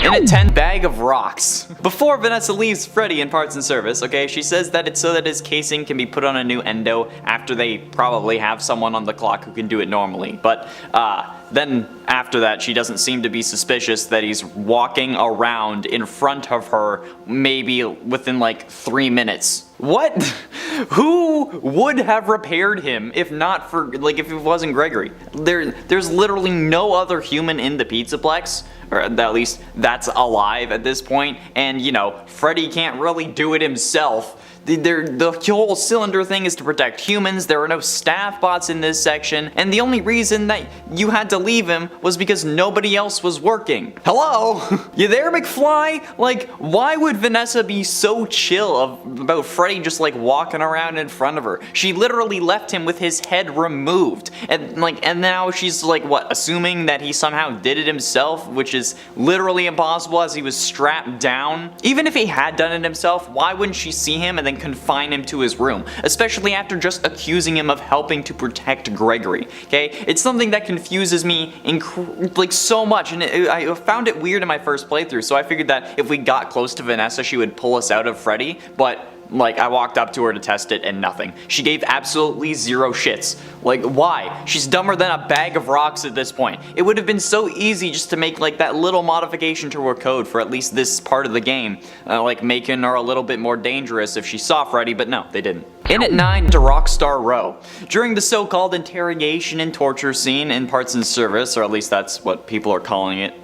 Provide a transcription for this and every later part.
In a 10 bag of rocks. Before Vanessa leaves Freddy in parts and service, okay, she says that it's so that his casing can be put on a new endo after they probably have someone on the clock who can do it normally. But then after that, she doesn't seem to be suspicious that he's walking around in front of her maybe within like 3 minutes. What? Who would have repaired him if not for, like, if it wasn't Gregory? There's literally no other human in the Pizzaplex, or at least that's alive at this point, and you know, Freddy can't really do it himself. The whole cylinder thing is to protect humans. There are no staff bots in this section, and the only reason that you had to leave him was because nobody else was working. Hello? You there, McFly? Like, why would Vanessa be so chill about Freddy just like walking around in front of her? She literally left him with his head removed, and now she's like, what, assuming that he somehow did it himself, which is literally impossible as he was strapped down. Even if he had done it himself, why wouldn't she see him and then confine him to his room, especially after just accusing him of helping to protect Gregory? Okay, it's something that confuses me like so much, and I found it weird in my first playthrough, so I figured that if we got close to Vanessa, she would pull us out of Freddy, but like, I walked up to her to test it and nothing. She gave absolutely zero shits. Like, why? She's dumber than a bag of rocks at this point. It would have been so easy just to make like that little modification to her code for at least this part of the game, like making her a little bit more dangerous if she saw Freddy, but no, they didn't. In at 9 to Rockstar Row. During the so-called interrogation and torture scene in Parts and Service, or at least that's what people are calling it,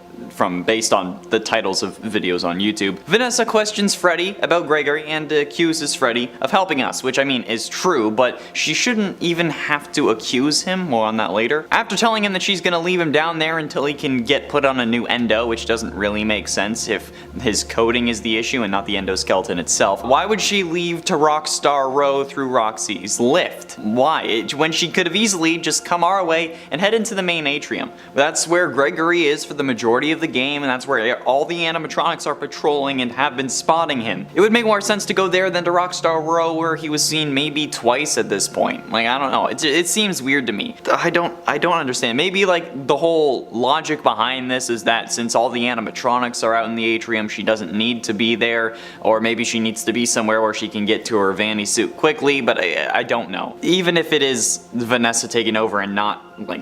based on the titles of videos on YouTube, Vanessa questions Freddy about Gregory and accuses Freddy of helping us, which I mean is true, but she shouldn't even have to accuse him. More on that later. After telling him that she's gonna leave him down there until he can get put on a new endo, which doesn't really make sense if his coding is the issue and not the endoskeleton itself, why would she leave to Rockstar Row through Roxy's lift? Why? When she could have easily just come our way and head into the main atrium. That's where Gregory is for the majority of the game, and that's where all the animatronics are patrolling and have been spotting him. It would make more sense to go there than to Rockstar Row, where he was seen maybe twice at this point. Like, I don't know, it seems weird to me. I don't understand. Maybe like the whole logic behind this is that since all the animatronics are out in the atrium, she doesn't need to be there, or maybe she needs to be somewhere where she can get to her Vanny suit quickly, but I don't know. Even if it is Vanessa taking over and not like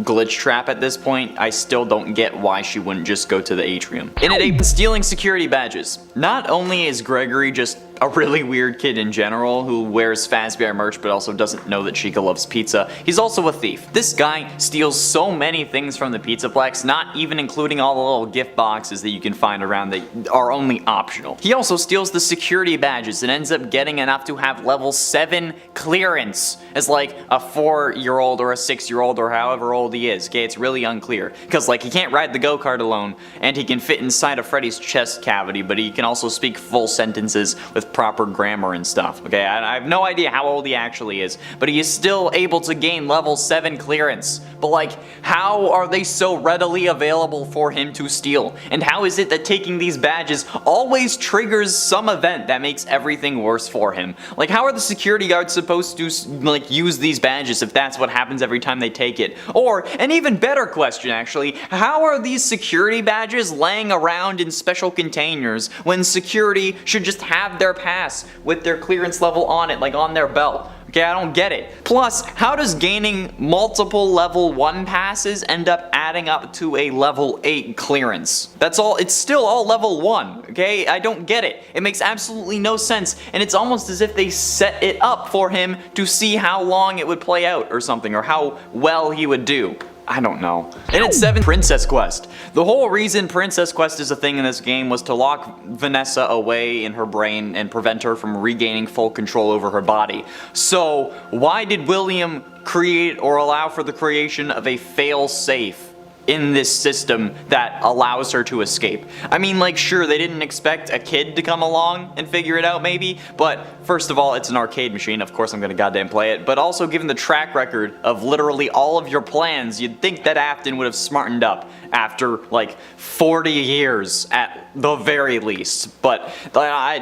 glitch trap at this point, I still don't get why she wouldn't just go to the atrium. In at 8, stealing security badges. Not only is Gregory just a really weird kid in general who wears Fazbear merch but also doesn't know that Chica loves pizza, he's also a thief. This guy steals so many things from the Pizzaplex, not even including all the little gift boxes that you can find around that are only optional. He also steals the security badges and ends up getting enough to have level 7 clearance as like a 4-year-old or a 6-year-old or however old he is. Okay, it's really unclear because like he can't ride the go-kart alone and he can fit inside of Freddy's chest cavity, but he can also speak full sentences with proper grammar and stuff. Okay, I have no idea how old he actually is, but he is still able to gain level 7 clearance. But like, how are they so readily available for him to steal? And how is it that taking these badges always triggers some event that makes everything worse for him? Like, how are the security guards supposed to like use these badges if that's what happens every time they take it? Or, an even better question actually, how are these security badges laying around in special containers when security should just have their pass with their clearance level on it, like on their belt? Okay, I don't get it. Plus, how does gaining multiple level 1 passes end up adding up to a level 8 clearance? That's all, it's still all level 1, okay? I don't get it. It makes absolutely no sense, and it's almost as if they set it up for him to see how long it would play out or something, or how well he would do. I don't know. And at 7, Princess Quest. The whole reason Princess Quest is a thing in this game was to lock Vanessa away in her brain and prevent her from regaining full control over her body. So why did William create or allow for the creation of a fail-safe in this system that allows her to escape? I mean, like, sure, they didn't expect a kid to come along and figure it out maybe, but first of all, it's an arcade machine, of course I'm gonna goddamn play it, but also given the track record of literally all of your plans, you'd think that Afton would have smartened up after like 40 years at the very least, but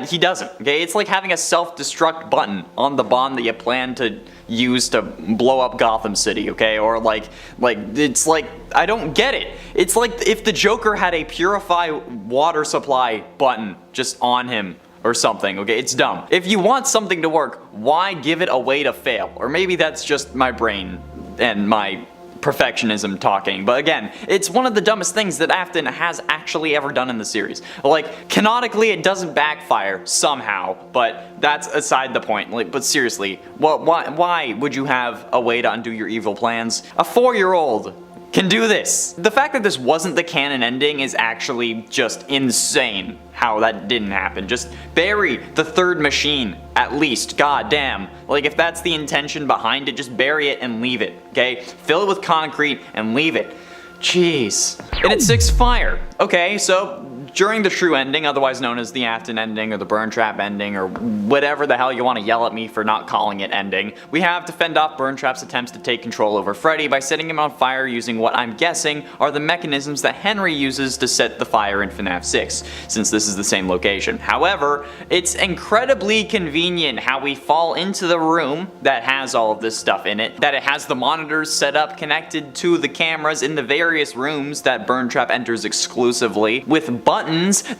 he doesn't, okay? It's like having a self-destruct button on the bomb that you plan to used to blow up Gotham City, okay? Or it's like, I don't get it. It's like if the Joker had a purify water supply button just on him or something, okay? It's dumb. If you want something to work, why give it a way to fail? Or maybe that's just my brain and my perfectionism talking, but again, it's one of the dumbest things that Afton has actually ever done in the series. Like, canonically it doesn't backfire somehow, but that's aside the point. Like, but seriously, why would you have a way to undo your evil plans? A 4-year-old can do this. The fact that this wasn't the canon ending is actually just insane how that didn't happen. Just bury the third machine, at least. God damn. Like, if that's the intention behind it, just bury it and leave it, okay? Fill it with concrete and leave it. Jeez. And it 6 fire. Okay, so during the true ending, otherwise known as the Afton ending or the Burn Trap ending or whatever the hell you want to yell at me for not calling it ending, we have to fend off Burn Trap's attempts to take control over Freddy by setting him on fire using what I'm guessing are the mechanisms that Henry uses to set the fire in FNAF 6, since this is the same location. However, it's incredibly convenient how we fall into the room that has all of this stuff in it, that it has the monitors set up connected to the cameras in the various rooms that Burn Trap enters exclusively, with buttons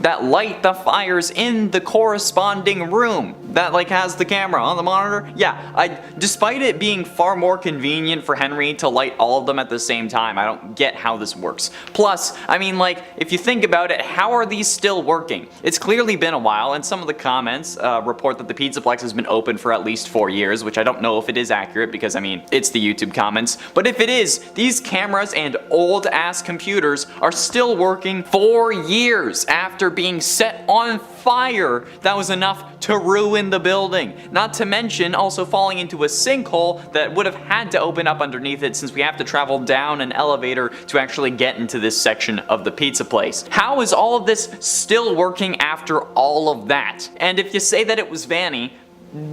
that light the fires in the corresponding room that like has the camera on the monitor. Yeah, despite it being far more convenient for Henry to light all of them at the same time, I don't get how this works. Plus, I mean, like, if you think about it, how are these still working? It's clearly been a while, and some of the comments report that the Pizzaplex has been open for at least 4 years, which I don't know if it is accurate because, I mean, it's the YouTube comments. But if it is, these cameras and old-ass computers are still working 4 years after being set on fire. That was enough to ruin the building. Not to mention also falling into a sinkhole that would have had to open up underneath it, since we have to travel down an elevator to actually get into this section of the pizza place. How is all of this still working after all of that? And if you say that it was Vanny,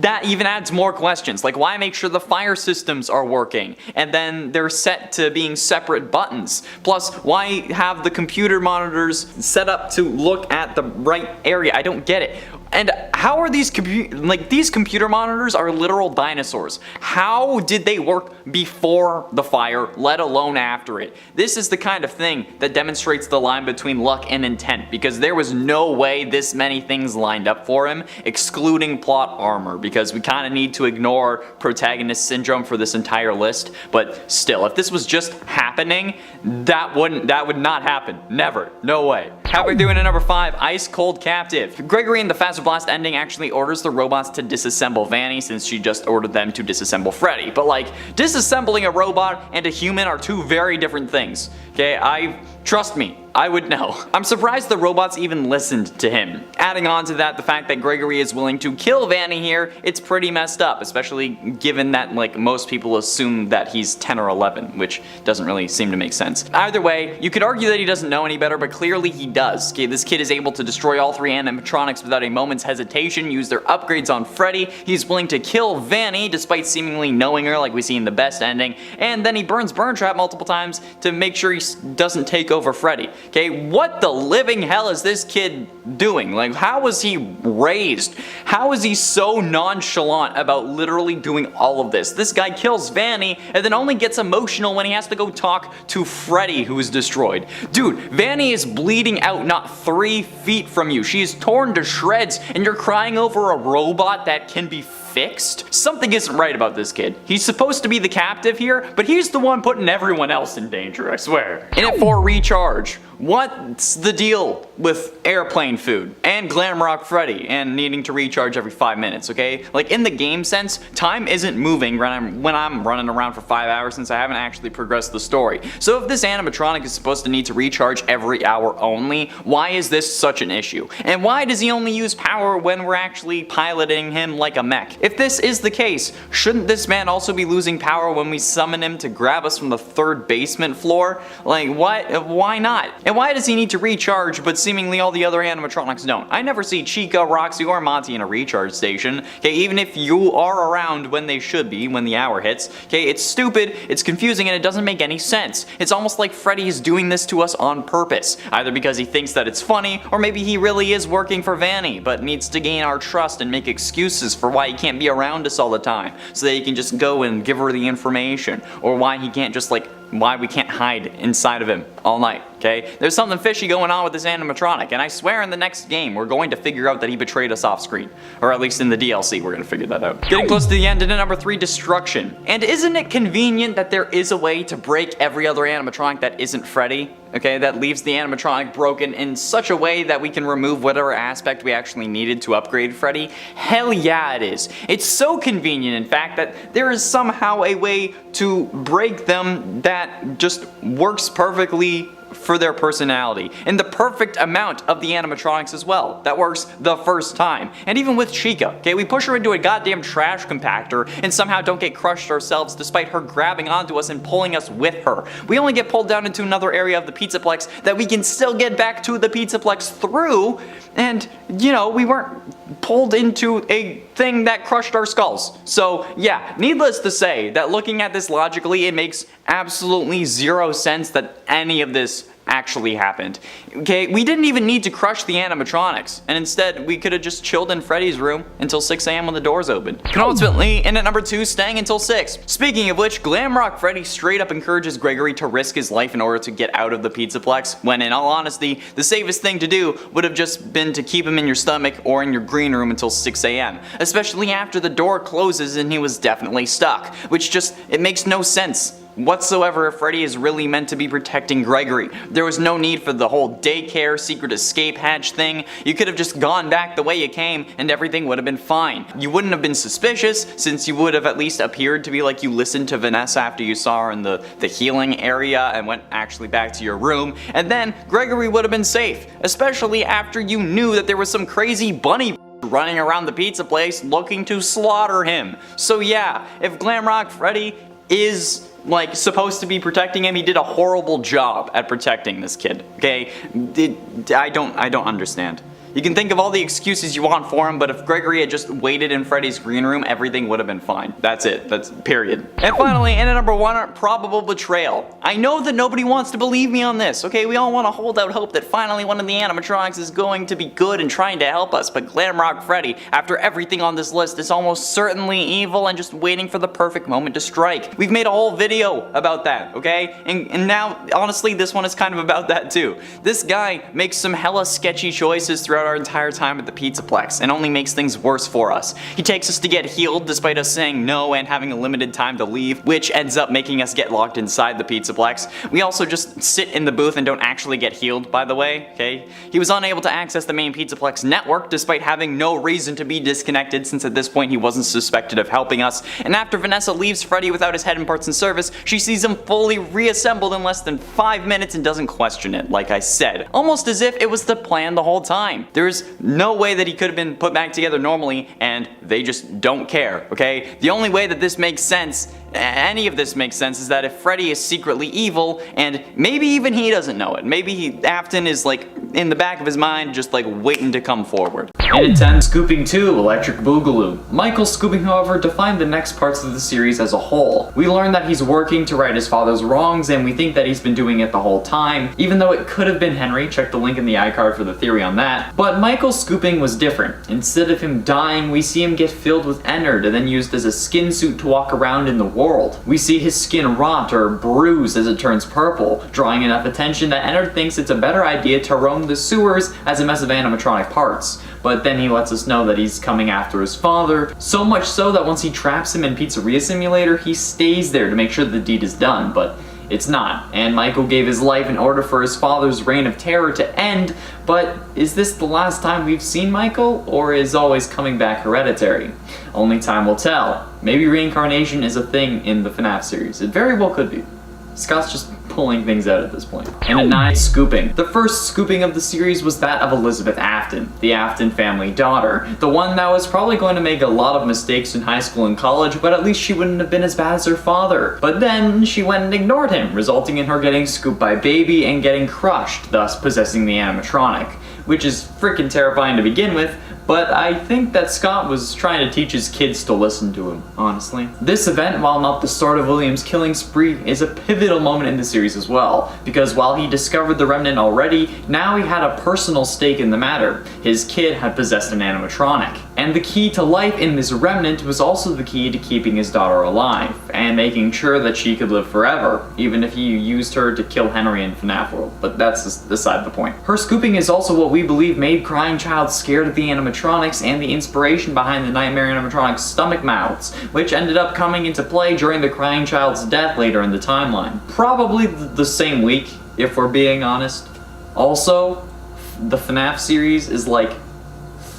that even adds more questions. Like, why make sure the fire systems are working and then they're set to being separate buttons? Plus, why have the computer monitors set up to look at the right area? I don't get it. And how are these these computer monitors are literal dinosaurs. How did they work before the fire, let alone after it? This is the kind of thing that demonstrates the line between luck and intent, because there was no way this many things lined up for him, excluding plot armor, because we kind of need to ignore protagonist syndrome for this entire list. But still, if this was just happening, that would not happen. Never. No way. Halfway through into number 5, Ice Cold Captive. Gregory in the Faster Blast ending actually orders the robots to disassemble Vanny, since she just ordered them to disassemble Freddy. But like, disassembling a robot and a human are two very different things. Okay, trust me, I would know. I'm surprised the robots even listened to him. Adding on to that, the fact that Gregory is willing to kill Vanny here, it's pretty messed up, especially given that like most people assume that he's 10 or 11, which doesn't really seem to make sense. Either way, you could argue that he doesn't know any better, but clearly he does. Okay, this kid is able to destroy all 3 animatronics without a moment's hesitation, use their upgrades on Freddy, he's willing to kill Vanny despite seemingly knowing her like we see in the best ending, and then he burns Burn Trap multiple times to make sure he doesn't take over Freddy. Okay, what the living hell is this kid doing? Like, how was he raised? How is he so nonchalant about literally doing all of this? This guy kills Vanny and then only gets emotional when he has to go talk to Freddy, who is destroyed. Dude, Vanny is bleeding out not 3 feet from you. She is torn to shreds and you're crying over a robot that can be fixed? Something isn't right about this kid. He's supposed to be the captive here, but he's the one putting everyone else in danger, I swear. In it for recharge. What's the deal with airplane food and Glamrock Freddy and needing to recharge every 5 minutes, okay? Like, in the game sense, time isn't moving when I'm running around for 5 hours, since I haven't actually progressed the story. So if this animatronic is supposed to need to recharge every hour only, why is this such an issue? And why does he only use power when we're actually piloting him like a mech? If this is the case, shouldn't this man also be losing power when we summon him to grab us from the 3rd basement floor? Like, what? Why not? And And why does he need to recharge, but seemingly all the other animatronics don't? I never see Chica, Roxy, or Monty in a recharge station. Okay, even if you are around when they should be, when the hour hits. Okay, it's stupid, it's confusing, and it doesn't make any sense. It's almost like Freddy is doing this to us on purpose, either because he thinks that it's funny, or maybe he really is working for Vanny, but needs to gain our trust and make excuses for why he can't be around us all the time, so that he can just go and give her the information, or why he can't just why we can't hide inside of him all night, okay? There's something fishy going on with this animatronic, and I swear in the next game we're going to figure out that he betrayed us off screen. Or at least in the DLC we're gonna figure that out. Getting close to the end, into number 3, destruction. And isn't it convenient that there is a way to break every other animatronic that isn't Freddy? Okay, that leaves the animatronic broken in such a way that we can remove whatever aspect we actually needed to upgrade Freddy? Hell yeah it is. It's so convenient, in fact, that there is somehow a way to break them that just works perfectly for their personality, and the perfect amount of the animatronics as well. That works the first time. And even with Chica, okay, we push her into a goddamn trash compactor and somehow don't get crushed ourselves despite her grabbing onto us and pulling us with her. We only get pulled down into another area of the Pizzaplex that we can still get back to the Pizzaplex through, and you know, we weren't pulled into a thing that crushed our skulls. So yeah, needless to say that looking at this logically, it makes absolutely zero sense that any of this actually happened. Okay, we didn't even need to crush the animatronics, and instead we could have just chilled in Freddy's room until 6 a.m. when the doors opened. And ultimately, in at number 2, staying until 6. Speaking of which, Glamrock Freddy straight up encourages Gregory to risk his life in order to get out of the Pizzaplex, when in all honesty, the safest thing to do would have just been to keep him in your stomach or in your green room until 6 a.m. Especially after the door closes and he was definitely stuck, which just, it makes no sense whatsoever if Freddy is really meant to be protecting Gregory. There was no need for the whole daycare secret escape hatch thing. You could have just gone back the way you came and everything would have been fine. You wouldn't have been suspicious, since you would have at least appeared to be like you listened to Vanessa after you saw her in the healing area and went actually back to your room, and then Gregory would have been safe, especially after you knew that there was some crazy bunny running around the pizza place looking to slaughter him. So yeah, if Glamrock Freddy is supposed to be protecting him, he did a horrible job at protecting this kid, okay? I don't understand. You can think of all the excuses you want for him, but if Gregory had just waited in Freddy's green room, everything would have been fine. That's it. That's period. And finally, in at number 1, probable betrayal. I know that nobody wants to believe me on this, okay? We all want to hold out hope that finally one of the animatronics is going to be good and trying to help us, but Glamrock Freddy, after everything on this list, is almost certainly evil and just waiting for the perfect moment to strike. We've made a whole video about that, okay? And now, honestly, this one is kind of about that too. This guy makes some hella sketchy choices throughout our entire time at the Pizzaplex and only makes things worse for us. He takes us to get healed despite us saying no and having a limited time to leave, which ends up making us get locked inside the Pizzaplex. We also just sit in the booth and don't actually get healed, by the way, okay? He was unable to access the main Pizzaplex network despite having no reason to be disconnected, since at this point he wasn't suspected of helping us. And after Vanessa leaves Freddy without his head and parts in service, she sees him fully reassembled in less than 5 minutes and doesn't question it, like I said. Almost as if it was the plan the whole time. There's no way that he could have been put back together normally, and they just don't care, okay? The only way that this makes sense, any of this makes sense, is that if Freddy is secretly evil, and maybe even he doesn't know it. Maybe Afton is in the back of his mind, just waiting to come forward. And at 10, Scooping 2, Electric Boogaloo. Michael Scooping, however, defined the next parts of the series as a whole. We learn that he's working to right his father's wrongs, and we think that he's been doing it the whole time, even though it could have been Henry. Check the link in the iCard for the theory on that. But Michael Scooping was different. Instead of him dying, we see him get filled with Ennard and then used as a skin suit to walk around in the world. We see his skin rot or bruise as it turns purple, drawing enough attention that Ennard thinks it's a better idea to roam the sewers as a mess of animatronic parts. But then he lets us know that he's coming after his father, so much so that once he traps him in Pizzeria Simulator, he stays there to make sure the deed is done, but it's not. And Michael gave his life in order for his father's reign of terror to end, but is this the last time we've seen Michael, or is always coming back hereditary? Only time will tell. Maybe reincarnation is a thing in the FNAF series. It very well could be. Scott's just pulling things out at this point. And a 9 scooping. The first scooping of the series was that of Elizabeth Afton, the Afton family daughter. The one that was probably going to make a lot of mistakes in high school and college, but at least she wouldn't have been as bad as her father. But then she went and ignored him, resulting in her getting scooped by Baby and getting crushed, thus possessing the animatronic. Which is freaking terrifying to begin with, but I think that Scott was trying to teach his kids to listen to him, honestly. This event, while not the start of William's killing spree, is a pivotal moment in the series as well, because while he discovered the remnant already, now he had a personal stake in the matter. His kid had possessed an animatronic. And the key to life in this remnant was also the key to keeping his daughter alive, and making sure that she could live forever, even if he used her to kill Henry in FNAF World, but that's beside the point. Her scooping is also what we believe made Crying Child scared of the animatronics and the inspiration behind the Nightmare animatronics' stomach mouths, which ended up coming into play during the Crying Child's death later in the timeline. Probably the same week, if we're being honest. Also, the FNAF series is like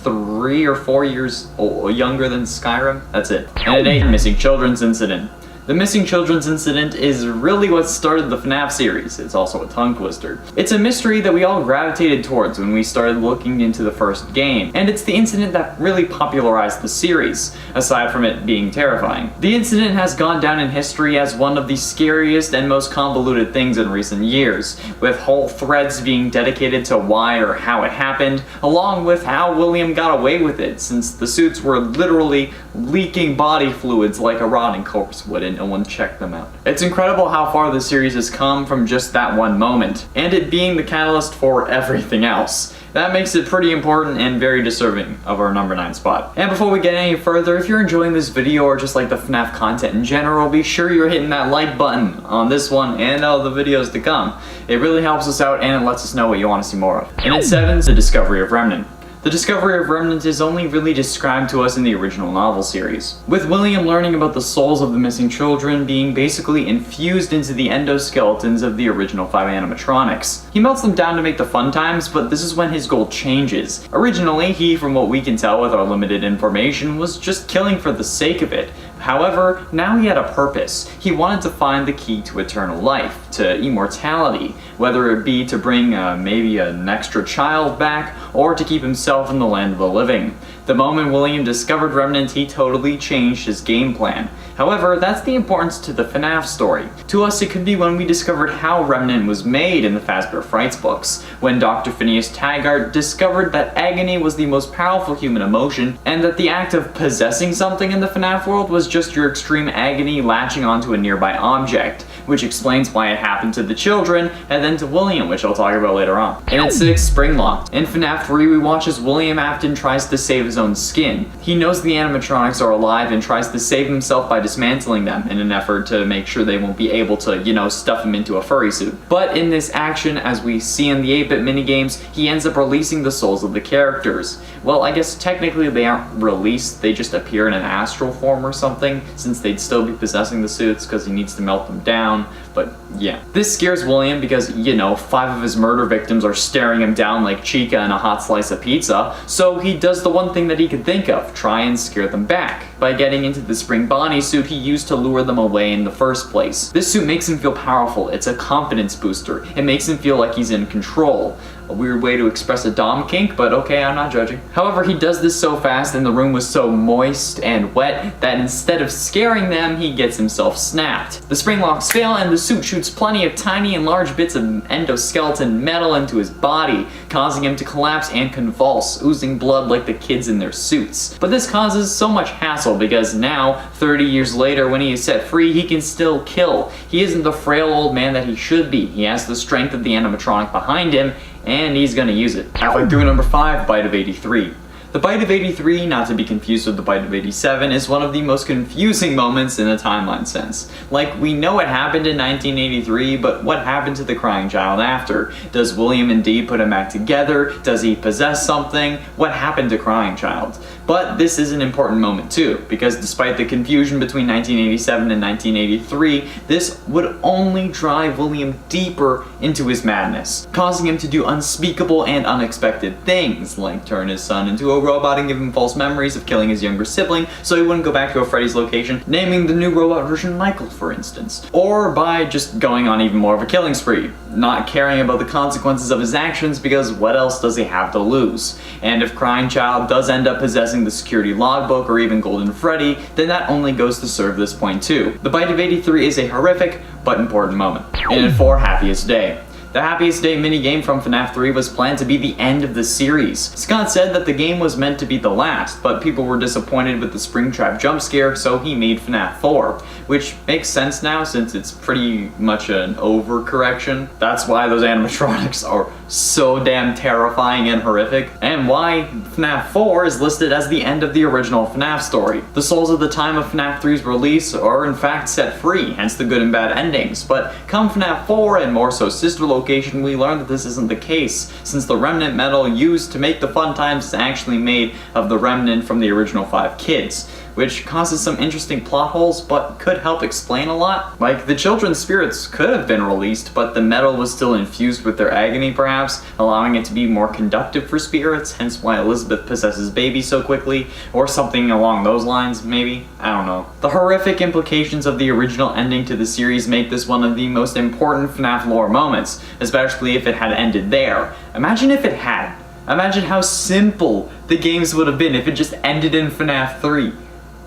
3 or 4 years younger than Skyrim. That's it. And it ain't Missing Children's Incident. The Missing Children's Incident is really what started the FNAF series. It's also a tongue twister. It's a mystery that we all gravitated towards when we started looking into the first game, and it's the incident that really popularized the series, aside from it being terrifying. The incident has gone down in history as one of the scariest and most convoluted things in recent years, with whole threads being dedicated to why or how it happened, along with how William got away with it, since the suits were literally leaking body fluids like a rotting corpse would, and no one checked them out. It's incredible how far the series has come from just that one moment, and it being the catalyst for everything else. That makes it pretty important and very deserving of our number 9 spot. And before we get any further, if you're enjoying this video or just like the FNAF content in general, be sure you're hitting that like button on this one and all the videos to come. It really helps us out and it lets us know what you want to see more of. And at 7 is the discovery of Remnant. The discovery of Remnant is only really described to us in the original novel series, with William learning about the souls of the missing children being basically infused into the endoskeletons of the original 5 animatronics. He melts them down to make the fun times, but this is when his goal changes. Originally, he, from what we can tell with our limited information, was just killing for the sake of it. However, now he had a purpose. He wanted to find the key to eternal life, to immortality, whether it be to bring maybe an extra child back, or to keep himself in the land of the living. The moment William discovered Remnant, he totally changed his game plan. However, that's the importance to the FNAF story. To us, it could be when we discovered how Remnant was made in the Fazbear Frights books, when Dr. Phineas Taggart discovered that agony was the most powerful human emotion, and that the act of possessing something in the FNAF world was just your extreme agony latching onto a nearby object, which explains why it happened to the children, and then to William, which I'll talk about later on. And at 6, Springlocked. In FNAF 3, we watch as William Afton tries to save his own skin. He knows the animatronics are alive and tries to save himself by dismantling them in an effort to make sure they won't be able to, stuff him into a furry suit. But in this action, as we see in the 8-bit minigames, he ends up releasing the souls of the characters. Well, I guess technically they aren't released, they just appear in an astral form or something, since they'd still be possessing the suits because he needs to melt them down. But yeah. This scares William because, 5 of his murder victims are staring him down like Chica in a hot slice of pizza, so he does the one thing that he could think of, try and scare them back, by getting into the spring Bonnie suit he used to lure them away in the first place. This suit makes him feel powerful, it's a confidence booster, it makes him feel like he's in control. A weird way to express a dom kink, but okay, I'm not judging. However, he does this so fast and the room was so moist and wet that instead of scaring them, he gets himself snapped. The spring locks fail and the suit shoots plenty of tiny and large bits of endoskeleton metal into his body, causing him to collapse and convulse, oozing blood like the kids in their suits. But this causes so much hassle because now, 30 years later, when he is set free, he can still kill. He isn't the frail old man that he should be. He has the strength of the animatronic behind him, and he's gonna use it. Halfway through number 5, Bite of 83. The Bite of 83, not to be confused with the Bite of 87, is one of the most confusing moments in a timeline sense. Like, we know it happened in 1983, but what happened to the crying child after? Does William indeed put him back together? Does he possess something? What happened to Crying Child? But this is an important moment too, because despite the confusion between 1987 and 1983, this would only drive William deeper into his madness, causing him to do unspeakable and unexpected things, like turn his son into a robot and give him false memories of killing his younger sibling so he wouldn't go back to a Freddy's location, naming the new robot version Michael, for instance. Or by just going on even more of a killing spree, not caring about the consequences of his actions because what else does he have to lose? And if Crying Child does end up possessing the security logbook or even Golden Freddy, then that only goes to serve this point too. The Bite of 83 is a horrific but important moment. And for Happiest Day. The Happiest Day minigame from FNAF 3 was planned to be the end of the series. Scott said that the game was meant to be the last, but people were disappointed with the Springtrap jump scare, so he made FNAF 4, which makes sense now since it's pretty much an overcorrection. That's why those animatronics are so damn terrifying and horrific, and why FNAF 4 is listed as the end of the original FNAF story. The souls at the time of FNAF 3's release are in fact set free, hence the good and bad endings, but come FNAF 4 and more so sister location, we learned that this isn't the case, since the remnant metal used to make the fun times is actually made of the remnant from the original 5 kids, which causes some interesting plot holes but could help explain a lot. Like, the children's spirits could have been released, but the metal was still infused with their agony perhaps, allowing it to be more conductive for spirits, hence why Elizabeth possesses baby so quickly, or something along those lines maybe, I don't know. The horrific implications of the original ending to the series make this one of the most important FNAF lore moments, especially if it had ended there. Imagine if it had. Imagine how simple the games would have been if it just ended in FNAF 3.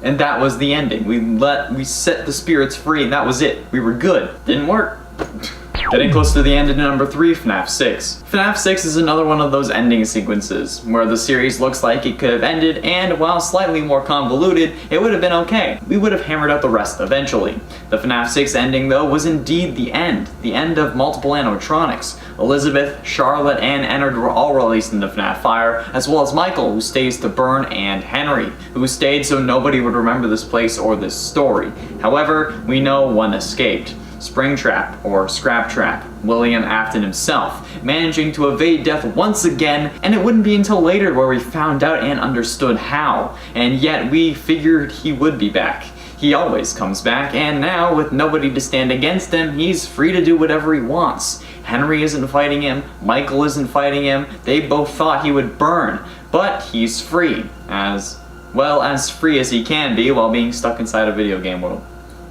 And that was the ending. We set the spirits free and that was it. We were good. Didn't work. Getting close to the end of number 3, FNAF 6. FNAF 6 is another one of those ending sequences, where the series looks like it could have ended, and while slightly more convoluted, it would have been okay. We would have hammered out the rest eventually. The FNAF 6 ending, though, was indeed the end of multiple animatronics. Elizabeth, Charlotte, and Ennard were all released into FNAF Fire, as well as Michael, who stays to burn, and Henry, who stayed so nobody would remember this place or this story. However, we know one escaped. Springtrap, or Scrap Trap, William Afton himself, managing to evade death once again, and it wouldn't be until later where we found out and understood how, and yet we figured he would be back. He always comes back, and now, with nobody to stand against him, he's free to do whatever he wants. Henry isn't fighting him, Michael isn't fighting him, they both thought he would burn, but he's free, as free as he can be while being stuck inside a video game world.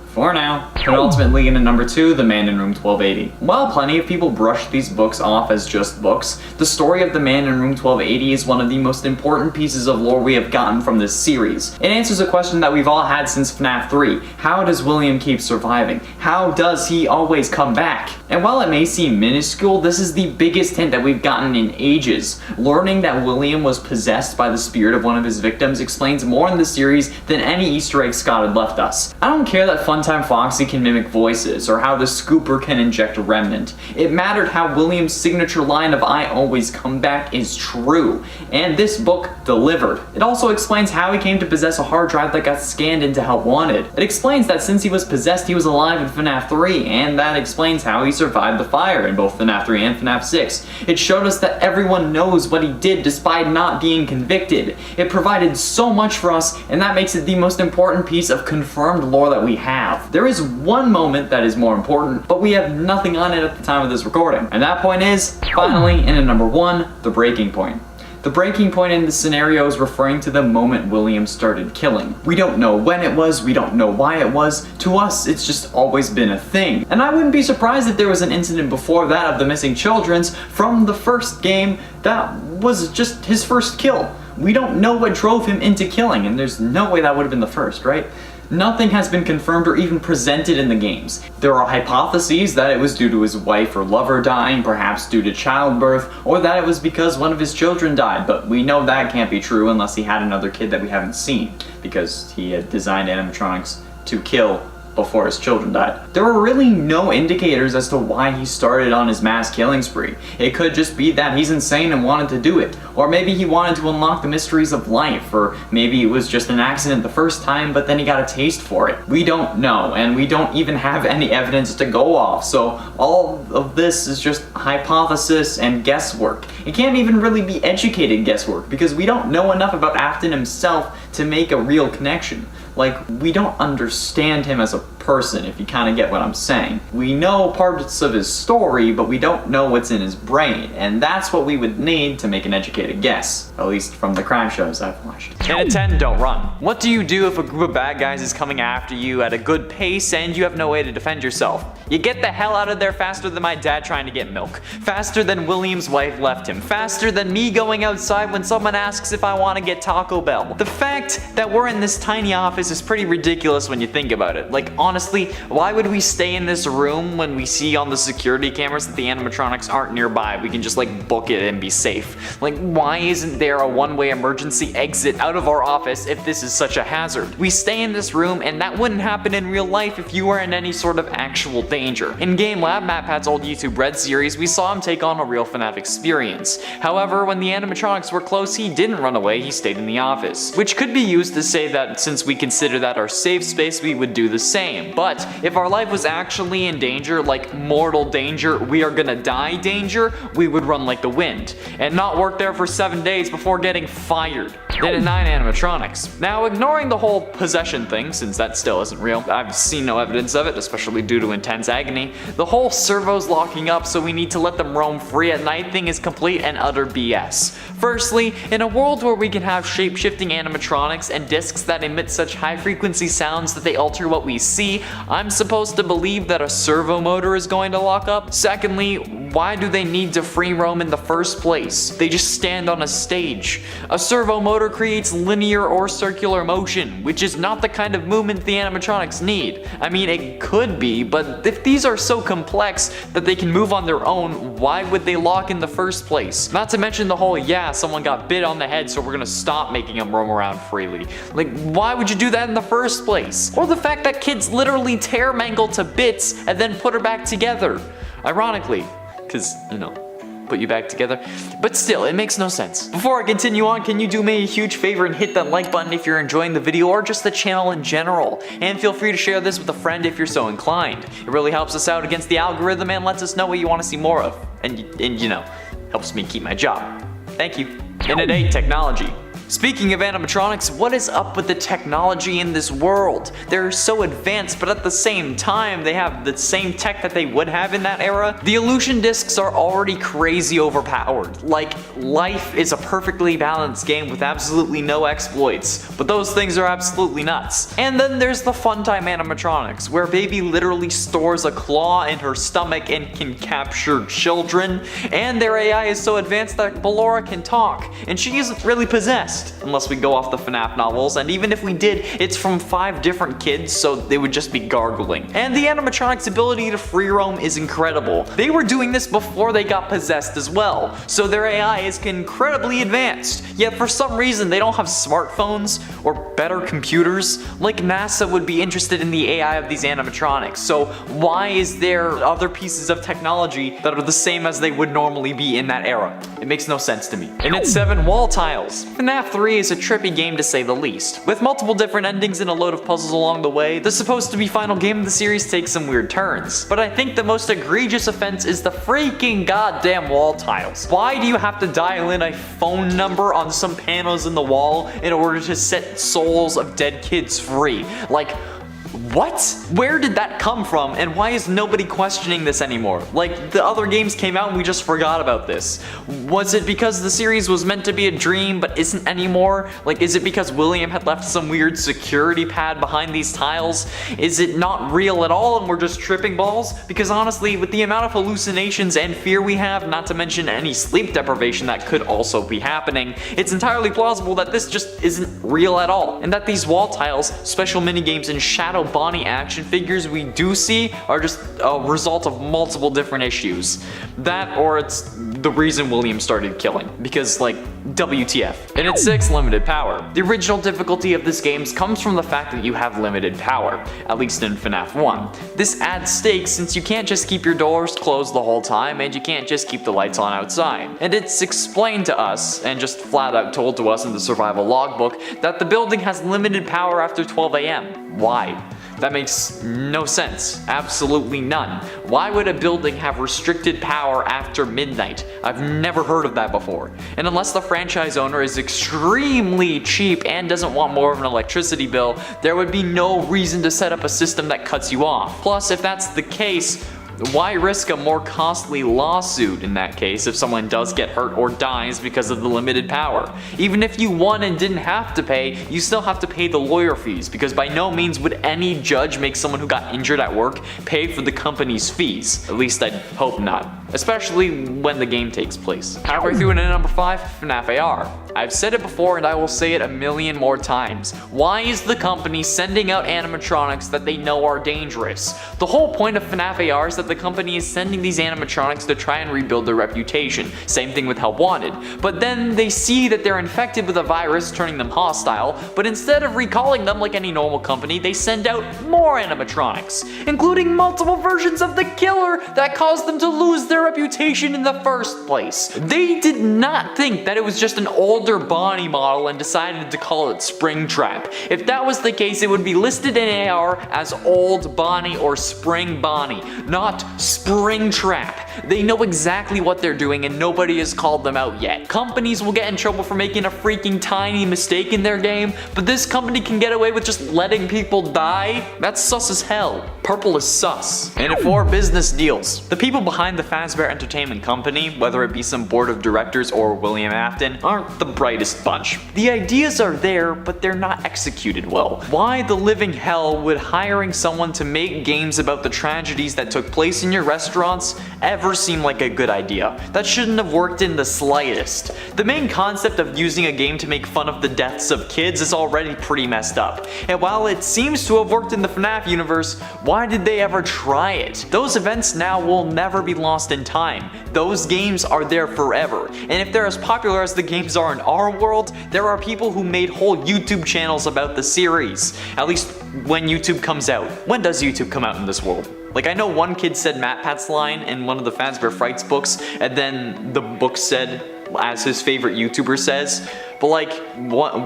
For now. Penultimately in number 2, The Man in Room 1280. While plenty of people brush these books off as just books, the story of The Man in Room 1280 is one of the most important pieces of lore we have gotten from this series. It answers a question that we've all had since FNAF 3. How does William keep surviving? How does he always come back? And while it may seem minuscule, this is the biggest hint that we've gotten in ages. Learning that William was possessed by the spirit of one of his victims explains more in the series than any Easter egg Scott had left us. I don't care that Funtime Foxy can mimic voices, or how the Scooper can inject a remnant. It mattered how William's signature line of "I always come back" is true, and this book delivered. It also explains how he came to possess a hard drive that got scanned into Help Wanted. It explains that since he was possessed, he was alive in FNAF 3, and that explains how he survived the fire in both FNAF 3 and FNAF 6. It showed us that everyone knows what he did despite not being convicted. It provided so much for us, and that makes it the most important piece of confirmed lore that we have. There is one moment that is more important, but we have nothing on it at the time of this recording. And that point is, finally, in number 1, the breaking point. The breaking point in the scenario is referring to the moment William started killing. We don't know when it was, we don't know why it was. To us, it's just always been a thing. And I wouldn't be surprised if there was an incident before that of the missing children's from the first game that was just his first kill. We don't know what drove him into killing, and there's no way that would have been the first, right? Nothing has been confirmed or even presented in the games. There are hypotheses that it was due to his wife or lover dying, perhaps due to childbirth, or that it was because one of his children died, but we know that can't be true unless he had another kid that we haven't seen, because he had designed animatronics to kill before his children died. There were really no indicators as to why he started on his mass killing spree. It could just be that he's insane and wanted to do it, or maybe he wanted to unlock the mysteries of life, or maybe it was just an accident the first time but then he got a taste for it. We don't know, and we don't even have any evidence to go off, so all of this is just hypothesis and guesswork. It can't even really be educated guesswork because we don't know enough about Afton himself to make a real connection. Like, we don't understand him as a person, if you kind of get what I'm saying. We know parts of his story, but we don't know what's in his brain, and that's what we would need to make an educated guess, at least from the crime shows I've watched. And at 10, don't run. What do you do if a group of bad guys is coming after you at a good pace and you have no way to defend yourself? You get the hell out of there faster than my dad trying to get milk, faster than William's wife left him, faster than me going outside when someone asks if I want to get Taco Bell. The fact that we're in this tiny office is pretty ridiculous when you think about it. Like, honestly, why would we stay in this room when we see on the security cameras that the animatronics aren't nearby? We can just like book it and be safe. Like, why isn't there a one-way emergency exit out of our office if this is such a hazard? We stay in this room, and that wouldn't happen in real life if you were in any sort of actual danger. In Game Lab, MatPat's old YouTube Red series, we saw him take on a real FNAF experience. However, when the animatronics were close, he didn't run away, he stayed in the office. Which could be used to say that since we consider that our safe space, we would do the same. But if our life was actually in danger, like mortal danger, we are gonna die danger, we would run like the wind, and not work there for 7 days before getting fired. Then at 9, animatronics. Now, ignoring the whole possession thing, since that still isn't real, I've seen no evidence of it, especially due to intense agony, the whole servos locking up so we need to let them roam free at night thing is complete and utter BS. Firstly, in a world where we can have shape-shifting animatronics and discs that emit such high-frequency sounds that they alter what we see, I'm supposed to believe that a servo motor is going to lock up? Secondly, why do they need to free roam in the first place? They just stand on a stage. A servo motor creates linear or circular motion, which is not the kind of movement the animatronics need. I mean, it could be, but if these are so complex that they can move on their own, why would they lock in the first place? Not to mention the whole, yeah, someone got bit on the head so we're gonna stop making them roam around freely. Like, why would you do that in the first place? Or the fact that kids literally tear Mangle to bits and then put her back together. Ironically, because, you know, put you back together. But still, it makes no sense. Before I continue on, can you do me a huge favor and hit that like button if you're enjoying the video or just the channel in general? And feel free to share this with a friend if you're so inclined. It really helps us out against the algorithm and lets us know what you want to see more of. And you know, helps me keep my job. Thank you. And at 8, technology. Speaking of animatronics, what is up with the technology in this world? They're so advanced, but at the same time, they have the same tech that they would have in that era. The illusion discs are already crazy overpowered. Like, life is a perfectly balanced game with absolutely no exploits, but those things are absolutely nuts. And then there's the Funtime animatronics, where Baby literally stores a claw in her stomach and can capture children, and their AI is so advanced that Ballora can talk, and she isn't really possessed. Unless we go off the FNAF novels, and even if we did, it's from 5 different kids, so they would just be gargling. And the animatronics' ability to free roam is incredible. They were doing this before they got possessed as well, so their AI is incredibly advanced. Yet for some reason, they don't have smartphones or better computers. Like, NASA would be interested in the AI of these animatronics, so why is there other pieces of technology that are the same as they would normally be in that era? It makes no sense to me. And at 7, wall tiles. FNAF 3 is a trippy game to say the least. With multiple different endings and a load of puzzles along the way, the supposed to be final game of the series takes some weird turns. But I think the most egregious offense is the freaking goddamn wall tiles. Why do you have to dial in a phone number on some panels in the wall in order to set souls of dead kids free? Like, what? Where did that come from, and why is nobody questioning this anymore? Like, the other games came out and we just forgot about this. Was it because the series was meant to be a dream but isn't anymore? Like, is it because William had left some weird security pad behind these tiles? Is it not real at all and we're just tripping balls? Because honestly, with the amount of hallucinations and fear we have, not to mention any sleep deprivation that could also be happening, it's entirely plausible that this just isn't real at all, and that these wall tiles, special minigames, and shadow Bonnie action figures we do see are just a result of multiple different issues. That, or it's the reason William started killing. Because, like, WTF. And at 6, limited power. The original difficulty of this game comes from the fact that you have limited power, at least in FNAF 1. This adds stakes since you can't just keep your doors closed the whole time, and you can't just keep the lights on outside. And it's explained to us, and just flat out told to us in the survival logbook, that the building has limited power after 12 AM. Why? That makes no sense. Absolutely none. Why would a building have restricted power after midnight? I've never heard of that before. And unless the franchise owner is extremely cheap and doesn't want more of an electricity bill, there would be no reason to set up a system that cuts you off. Plus, if that's the case, why risk a more costly lawsuit in that case if someone does get hurt or dies because of the limited power? Even if you won and didn't have to pay, you still have to pay the lawyer fees, because by no means would any judge make someone who got injured at work pay for the company's fees. At least I'd hope not. Especially when the game takes place. Halfway through into number 5, FNAF AR. I've said it before and I will say it a million more times. Why is the company sending out animatronics that they know are dangerous? The whole point of FNAF AR is that the company is sending these animatronics to try and rebuild their reputation. Same thing with Help Wanted. But then they see that they're infected with a virus turning them hostile, but instead of recalling them like any normal company, they send out more animatronics, including multiple versions of the killer that caused them to lose their reputation in the first place. They did not think that it was just an older Bonnie model and decided to call it Springtrap. If that was the case, it would be listed in AR as Old Bonnie or Spring Bonnie, not Springtrap. They know exactly what they're doing and nobody has called them out yet. Companies will get in trouble for making a freaking tiny mistake in their game, but this company can get away with just letting people die? That's sus as hell. Purple is sus. And for business deals, the people behind the Fazbear Entertainment Company, whether it be some board of directors or William Afton, aren't the brightest bunch. The ideas are there, but they're not executed well. Why the living hell would hiring someone to make games about the tragedies that took place in your restaurants ever seem like a good idea? That shouldn't have worked in the slightest. The main concept of using a game to make fun of the deaths of kids is already pretty messed up. And while it seems to have worked in the FNAF universe, why did they ever try it? Those events now will never be lost in time. Those games are there forever. And if they're as popular as the games are in our world, there are people who made whole YouTube channels about the series. At least when YouTube comes out. When does YouTube come out in this world? Like, I know one kid said MatPat's line in one of the Fazbear Frights books, and then the book said, as his favorite YouTuber says, but like,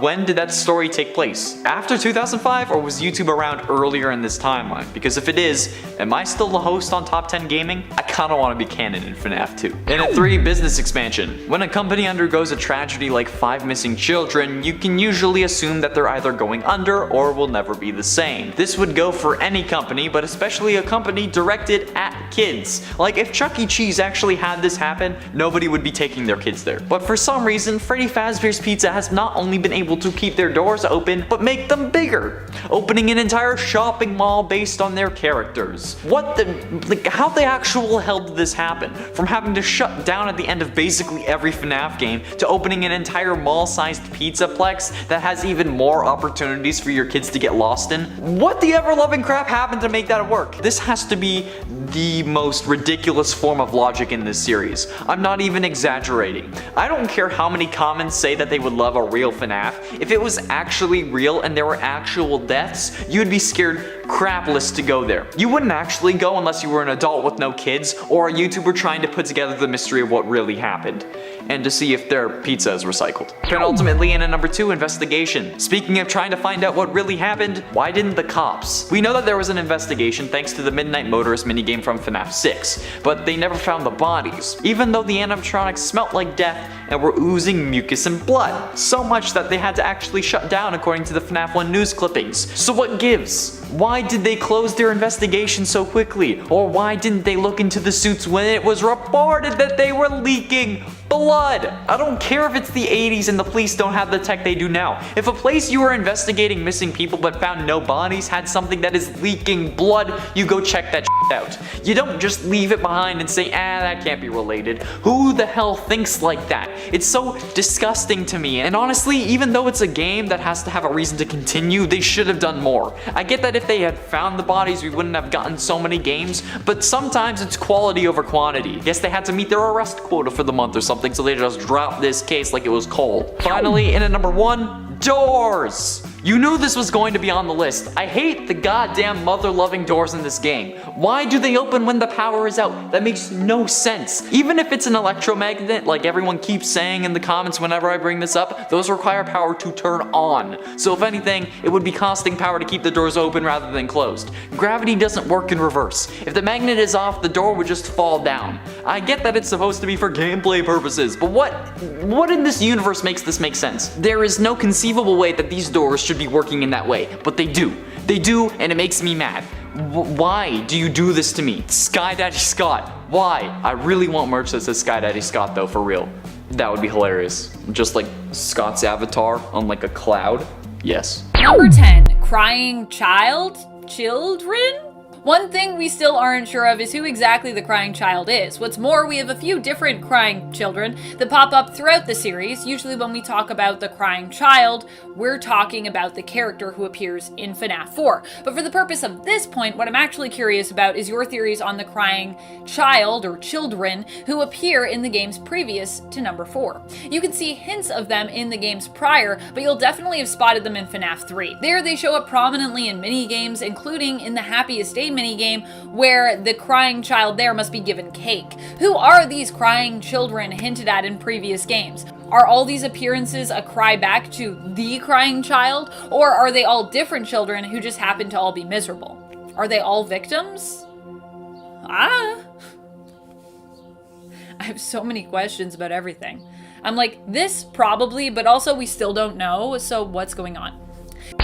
when did that story take place? After 2005, or was YouTube around earlier in this timeline? Because if it is, am I still the host on Top 10 Gaming? I kinda wanna be canon in FNAF 2. And at 3, business expansion. When a company undergoes a tragedy like 5 missing children, you can usually assume that they're either going under or will never be the same. This would go for any company, but especially a company directed at kids. Like, if Chuck E. Cheese actually had this happen, nobody would be taking their kids there. But for some reason, Freddy Fazbear's Pizza has not only been able to keep their doors open, but make them bigger, opening an entire shopping mall based on their characters. What the, like, how the actual hell did this happen? From having to shut down at the end of basically every FNAF game, to opening an entire mall-sized pizzaplex that has even more opportunities for your kids to get lost in? What the ever-loving crap happened to make that work? This has to be the most ridiculous form of logic in this series. I'm not even exaggerating. I don't care how many comments say that they would love a real FNAF. If it was actually real and there were actual deaths, you'd be scared crapless to go there. You wouldn't actually go unless you were an adult with no kids, or a YouTuber trying to put together the mystery of what really happened, and to see if their pizza is recycled. Penultimately, in a number 2, investigation. Speaking of trying to find out what really happened, why didn't the cops? We know that there was an investigation thanks to the Midnight Motorist minigame from FNAF 6, but they never found the bodies, even though the animatronics smelt like death and were oozing mucus and blood. So much that they had to actually shut down according to the FNAF 1 news clippings. So what gives? Why did they close their investigation so quickly? Or why didn't they look into the suits when it was reported that they were leaking blood? I don't care if it's the 80s and the police don't have the tech they do now. If a place you were investigating missing people but found no bodies had something that is leaking blood, you go check that shit out. You don't just leave it behind and say, that can't be related. Who the hell thinks like that? It's so disgusting to me. And honestly, even though it's a game that has to have a reason to continue, they should have done more. I get that if they had found the bodies, we wouldn't have gotten so many games, but sometimes it's quality over quantity. Guess they had to meet their arrest quota for the month or something, so they just dropped this case like it was cold. Finally, in at number 1, doors. You knew this was going to be on the list. I hate the goddamn mother-loving doors in this game. Why do they open when the power is out? That makes no sense. Even if it's an electromagnet, like everyone keeps saying in the comments whenever I bring this up, those require power to turn on. So if anything, it would be costing power to keep the doors open rather than closed. Gravity doesn't work in reverse. If the magnet is off, the door would just fall down. I get that it's supposed to be for gameplay purposes, but what in this universe makes this make sense? There is no conceivable way that these doors should be working in that way, but they do. They do, and it makes me mad. Why do you do this to me? Sky Daddy Scott, why? I really want merch that says Sky Daddy Scott though, for real. That would be hilarious. Just like Scott's avatar on like a cloud. Yes. Number 10, crying children? One thing we still aren't sure of is who exactly the crying child is. What's more, we have a few different crying children that pop up throughout the series. Usually when we talk about the crying child, we're talking about the character who appears in FNAF 4. But for the purpose of this point, what I'm actually curious about is your theories on the crying child or children who appear in the games previous to number 4. You can see hints of them in the games prior, but you'll definitely have spotted them in FNAF 3. There they show up prominently in mini-games, including in the Happiest Day minigame, where the crying child there must be given cake. Who are these crying children hinted at in previous games? Are all these appearances a cry back to the crying child, or are they all different children who just happen to all be miserable? Are they all victims? I have so many questions about everything. I'm like, this probably, but also we still don't know, so what's going on?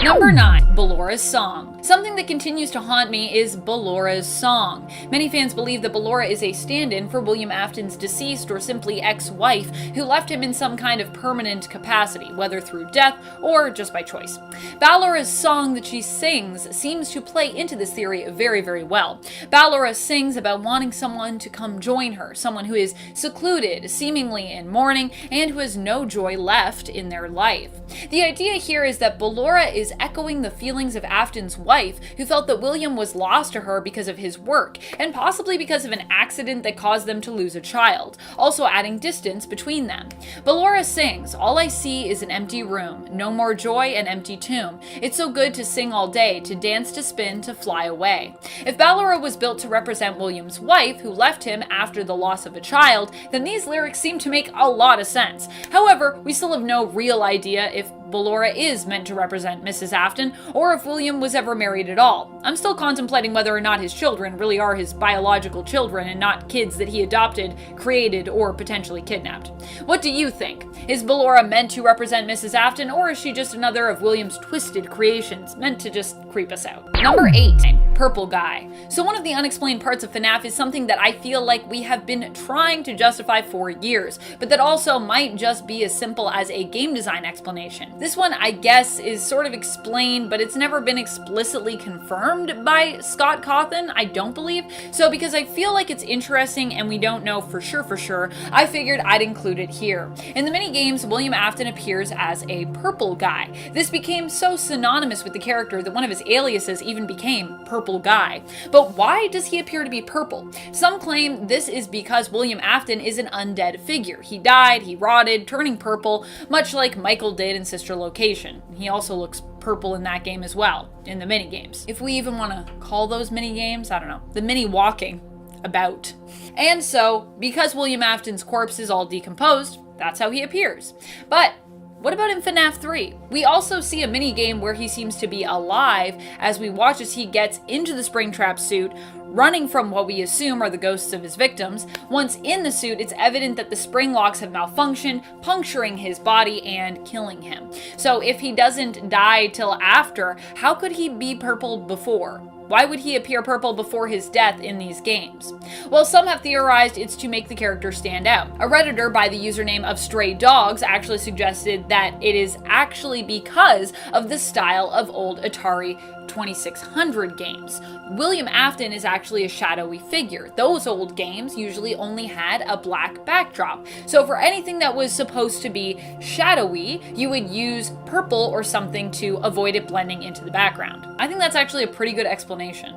Number 9, Ballora's song. Something that continues to haunt me is Ballora's song. Many fans believe that Ballora is a stand-in for William Afton's deceased or simply ex-wife who left him in some kind of permanent capacity, whether through death or just by choice. Ballora's song that she sings seems to play into this theory very, very well. Ballora sings about wanting someone to come join her, someone who is secluded, seemingly in mourning, and who has no joy left in their life. The idea here is that Ballora is echoing the feelings of Afton's wife, who felt that William was lost to her because of his work, and possibly because of an accident that caused them to lose a child, also adding distance between them. Ballora sings, "All I see is an empty room, no more joy, an empty tomb. It's so good to sing all day, to dance, to spin, to fly away." If Ballora was built to represent William's wife, who left him after the loss of a child, then these lyrics seem to make a lot of sense. However, we still have no real idea if Ballora is meant to represent Mrs. Afton, or if William was ever married at all. I'm still contemplating whether or not his children really are his biological children and not kids that he adopted, created, or potentially kidnapped. What do you think? Is Ballora meant to represent Mrs. Afton, or is she just another of William's twisted creations, meant to just creep us out? Number 8, Purple Guy. So one of the unexplained parts of FNAF is something that I feel like we have been trying to justify for years, but that also might just be as simple as a game design explanation. This one, I guess, is sort of explained, but it's never been explicitly confirmed by Scott Cawthon, I don't believe. So because I feel like it's interesting and we don't know for sure, I figured I'd include it here. In the mini games, William Afton appears as a purple guy. This became so synonymous with the character that one of his aliases even became Purple Guy. But why does he appear to be purple? Some claim this is because William Afton is an undead figure. He died, he rotted, turning purple, much like Michael did in Sister Location. He also looks purple in that game as well, in the mini games. If we even want to call those mini games, I don't know, the mini walking about. And so, because William Afton's corpse is all decomposed, that's how he appears. But what about in FNAF 3? We also see a mini game where he seems to be alive as we watch as he gets into the Springtrap suit, running from what we assume are the ghosts of his victims. Once in the suit, it's evident that the spring locks have malfunctioned, puncturing his body and killing him. So if he doesn't die till after, how could he be purple before? Why would he appear purple before his death in these games? Well, some have theorized it's to make the character stand out. A Redditor by the username of Stray Dogs actually suggested that it is actually because of the style of old Atari 2600 games. William Afton is actually a shadowy figure. Those old games usually only had a black backdrop. So for anything that was supposed to be shadowy, you would use purple or something to avoid it blending into the background. I think that's actually a pretty good explanation.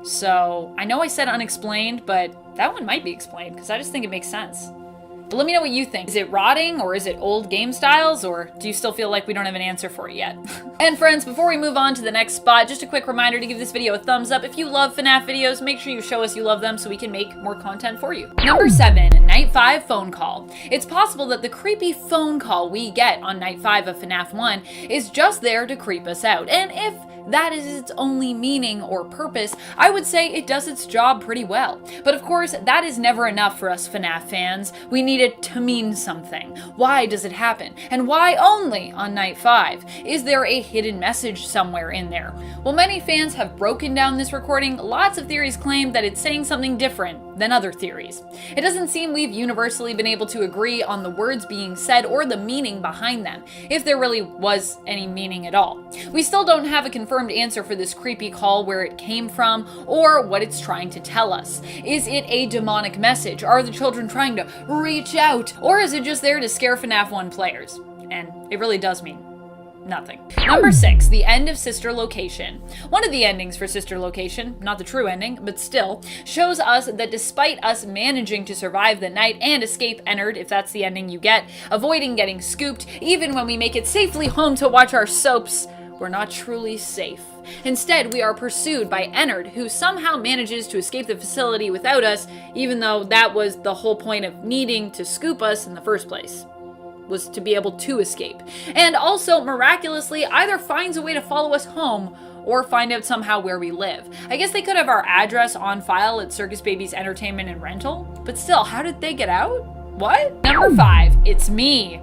So I know I said unexplained, but that one might be explained because I just think it makes sense. But let me know what you think. Is it rotting, or is it old game styles, or do you still feel like we don't have an answer for it yet? And friends, before we move on to the next spot, just a quick reminder to give this video a thumbs up. If you love FNAF videos, make sure you show us you love them so we can make more content for you. Number 7, Night 5 phone call. It's possible that the creepy phone call we get on Night 5 of FNAF 1 is just there to creep us out. And if that is its only meaning or purpose, I would say it does its job pretty well. But of course, that is never enough for us FNAF fans. We need it to mean something. Why does it happen? And why only on Night 5? Is there a hidden message somewhere in there? While many fans have broken down this recording, lots of theories claim that it's saying something different than other theories. It doesn't seem we've universally been able to agree on the words being said or the meaning behind them, if there really was any meaning at all. We still don't have a confirmed answer for this creepy call, where it came from, or what it's trying to tell us. Is it a demonic message? Are the children trying to reach out? Or is it just there to scare FNAF 1 players? And it really does mean nothing. Number 6, the end of Sister Location. One of the endings for Sister Location, not the true ending, but still, shows us that despite us managing to survive the night and escape Ennard, if that's the ending you get, avoiding getting scooped, even when we make it safely home to watch our soaps, we're not truly safe. Instead, we are pursued by Ennard, who somehow manages to escape the facility without us, even though that was the whole point of needing to scoop us in the first place, was to be able to escape. And also, miraculously, either finds a way to follow us home or find out somehow where we live. I guess they could have our address on file at Circus Baby's Entertainment and Rental, but still, how did they get out? What? Number 5, it's me.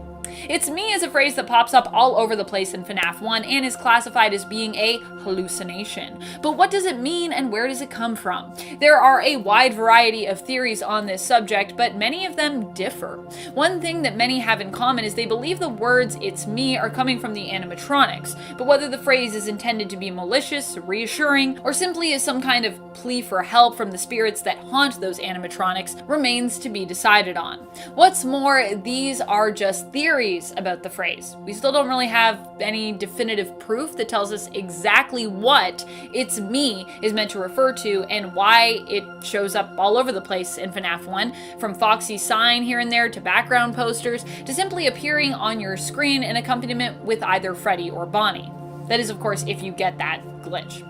It's me is a phrase that pops up all over the place in FNAF 1 and is classified as being a hallucination. But what does it mean and where does it come from? There are a wide variety of theories on this subject, but many of them differ. One thing that many have in common is they believe the words "it's me" are coming from the animatronics, but whether the phrase is intended to be malicious, reassuring, or simply is some kind of plea for help from the spirits that haunt those animatronics remains to be decided on. What's more, these are just theories about the phrase. We still don't really have any definitive proof that tells us exactly what "it's me" is meant to refer to and why it shows up all over the place in FNAF 1, from Foxy's sign here and there to background posters to simply appearing on your screen in accompaniment with either Freddy or Bonnie. That is, of course, if you get that glitch,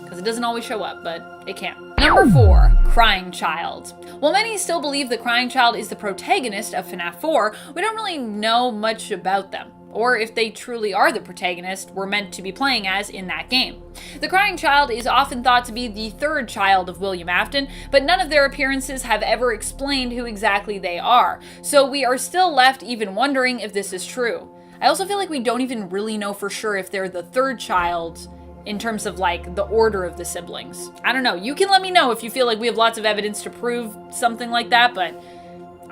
because it doesn't always show up, but it can. Number 4, Crying Child. While many still believe the Crying Child is the protagonist of FNAF 4, we don't really know much about them, or if they truly are the protagonist we're meant to be playing as in that game. The Crying Child is often thought to be the third child of William Afton, but none of their appearances have ever explained who exactly they are, so we are still left even wondering if this is true. I also feel like we don't even really know for sure if they're the third child in terms of like the order of the siblings. I don't know. You can let me know if you feel like we have lots of evidence to prove something like that, but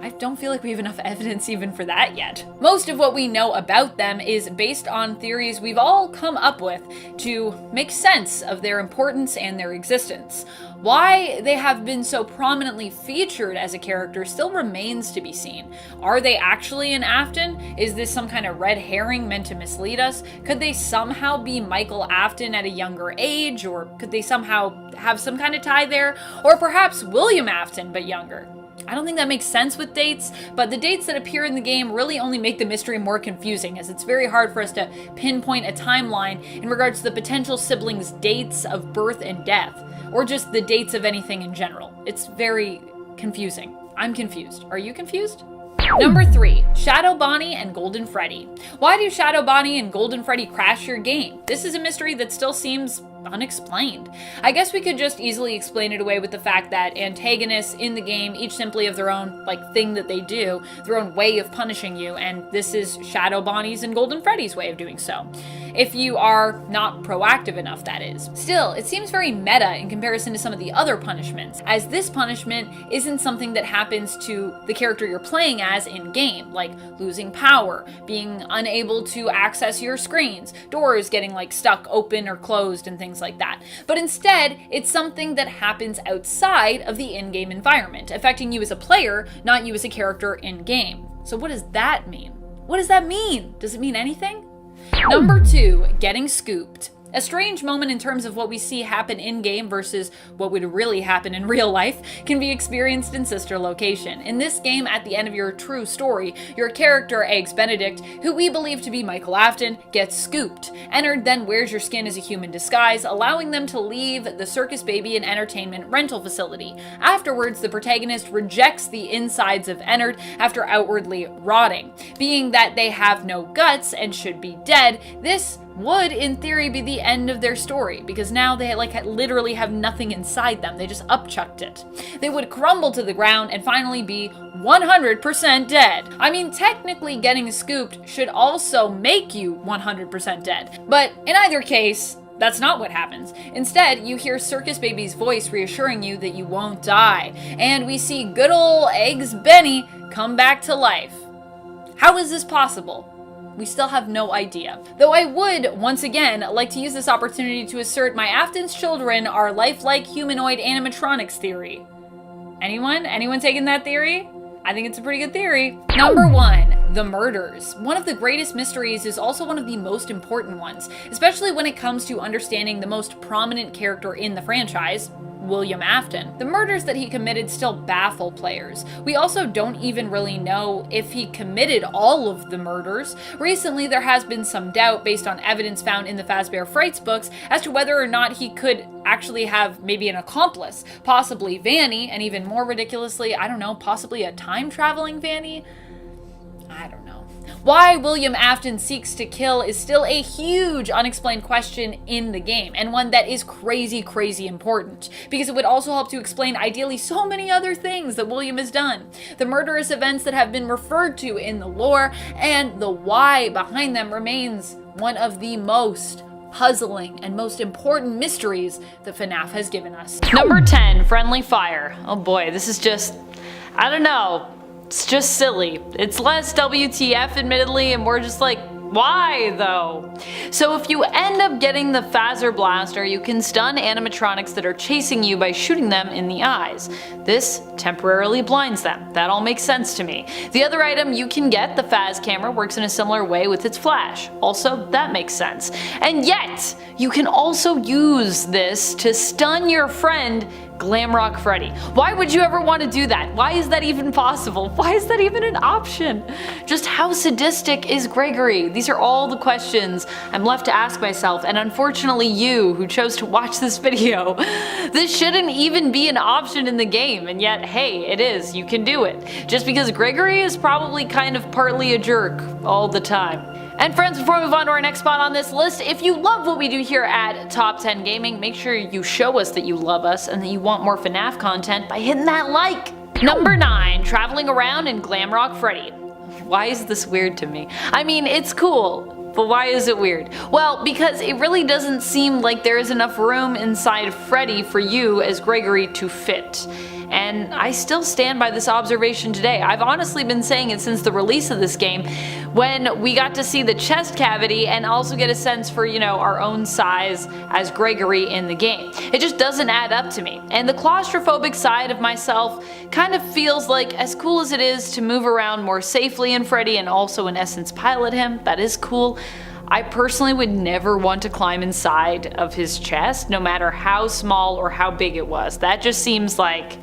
I don't feel like we have enough evidence even for that yet. Most of what we know about them is based on theories we've all come up with to make sense of their importance and their existence. Why they have been so prominently featured as a character still remains to be seen. Are they actually in Afton? Is this some kind of red herring meant to mislead us? Could they somehow be Michael Afton at a younger age? Or could they somehow have some kind of tie there? Or perhaps William Afton, but younger? I don't think that makes sense with dates, but the dates that appear in the game really only make the mystery more confusing, as it's very hard for us to pinpoint a timeline in regards to the potential siblings' dates of birth and death, or just the dates of anything in general. It's very confusing. I'm confused. Are you confused? Number 3, Shadow Bonnie and Golden Freddy. Why do Shadow Bonnie and Golden Freddy crash your game? This is a mystery that still seems unexplained. I guess we could just easily explain it away with the fact that antagonists in the game each simply have their own thing that they do, their own way of punishing you, and this is Shadow Bonnie's and Golden Freddy's way of doing so. If you are not proactive enough, that is. Still, it seems very meta in comparison to some of the other punishments, as this punishment isn't something that happens to the character you're playing as in-game, like losing power, being unable to access your screens, doors getting stuck open or closed, and things like that. But instead, it's something that happens outside of the in-game environment, affecting you as a player, not you as a character in-game. So what does that mean? What does that mean? Does it mean anything? Number 2, getting scooped. A strange moment in terms of what we see happen in-game versus what would really happen in real life can be experienced in Sister Location. In this game, at the end of your true story, your character, Eggs Benedict, who we believe to be Michael Afton, gets scooped. Ennard then wears your skin as a human disguise, allowing them to leave the Circus Baby and Entertainment rental facility. Afterwards, the protagonist rejects the insides of Ennard after outwardly rotting. Being that they have no guts and should be dead, this would, in theory, be the end of their story, because now they literally have nothing inside them. They just upchucked it. They would crumble to the ground and finally be 100% dead. I mean, technically getting scooped should also make you 100% dead, but in either case, that's not what happens. Instead, you hear Circus Baby's voice reassuring you that you won't die, and we see good ol' Eggs Benny come back to life. How is this possible? We still have no idea. Though I would, once again, like to use this opportunity to assert my Afton's children are lifelike humanoid animatronics theory. Anyone? Anyone taking that theory? I think it's a pretty good theory. Number 1. The murders. One of the greatest mysteries is also one of the most important ones, especially when it comes to understanding the most prominent character in the franchise, William Afton. The murders that he committed still baffle players. We also don't even really know if he committed all of the murders. Recently, there has been some doubt based on evidence found in the Fazbear Frights books as to whether or not he could actually have maybe an accomplice, possibly Vanny, and even more ridiculously, I don't know, possibly a time-traveling Vanny? I don't know. Why William Afton seeks to kill is still a huge unexplained question in the game, and one that is crazy, crazy important, because it would also help to explain ideally so many other things that William has done. The murderous events that have been referred to in the lore, and the why behind them remains one of the most puzzling and most important mysteries that FNAF has given us. Number 10, Friendly Fire. Oh boy, this is just, I don't know. It's just silly. It's less WTF admittedly, and we're just like, why though? So if you end up getting the Phaser Blaster, you can stun animatronics that are chasing you by shooting them in the eyes. This temporarily blinds them. That all makes sense to me. The other item you can get, the Phaz camera, works in a similar way with its flash. Also, that makes sense. And yet, you can also use this to stun your friend Glamrock Freddy. Why would you ever want to do that? Why is that even possible? Why is that even an option? Just how sadistic is Gregory? These are all the questions I'm left to ask myself, and unfortunately you, who chose to watch this video, this shouldn't even be an option in the game, and yet, hey, it is. You can do it. Just because Gregory is probably kind of partly a jerk all the time. And friends, before we move on to our next spot on this list, if you love what we do here at Top 10 Gaming, make sure you show us that you love us and that you want more FNAF content by hitting that like. Number 9, traveling around in Glamrock Freddy. Why is this weird to me? I mean, it's cool, but why is it weird? Well, because it really doesn't seem like there is enough room inside Freddy for you as Gregory to fit. And I still stand by this observation today. I've honestly been saying it since the release of this game, when we got to see the chest cavity and also get a sense for, you know, our own size as Gregory in the game. It just doesn't add up to me. And the claustrophobic side of myself kind of feels like, as cool as it is to move around more safely in Freddy and also in essence pilot him, that is cool, I personally would never want to climb inside of his chest, no matter how small or how big it was. That just seems like,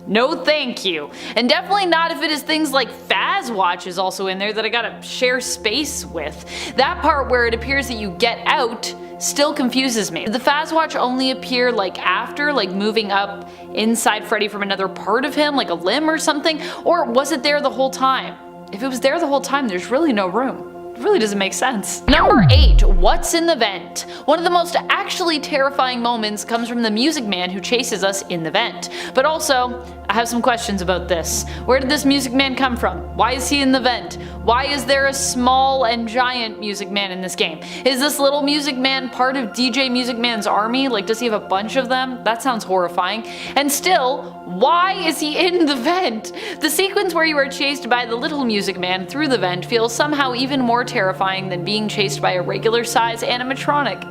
no thank you. And definitely not if it is things like Phaz Watch is also in there that I gotta share space with. That part where it appears that you get out still confuses me. Did the Phaz Watch only appear like after, like moving up inside Freddy from another part of him, like a limb or something? Or was it there the whole time? If it was there the whole time, there's really no room. It really doesn't make sense. Number 8, what's in the vent? One of the most actually terrifying moments comes from the Music Man who chases us in the vent. But also, I have some questions about this. Where did this Music Man come from? Why is he in the vent? Why is there a small and giant Music Man in this game? Is this little Music Man part of DJ Music Man's army? Like, does he have a bunch of them? That sounds horrifying. And still, why is he in the vent? The sequence where you are chased by the little Music Man through the vent feels somehow even more terrifying than being chased by a regular size animatronic,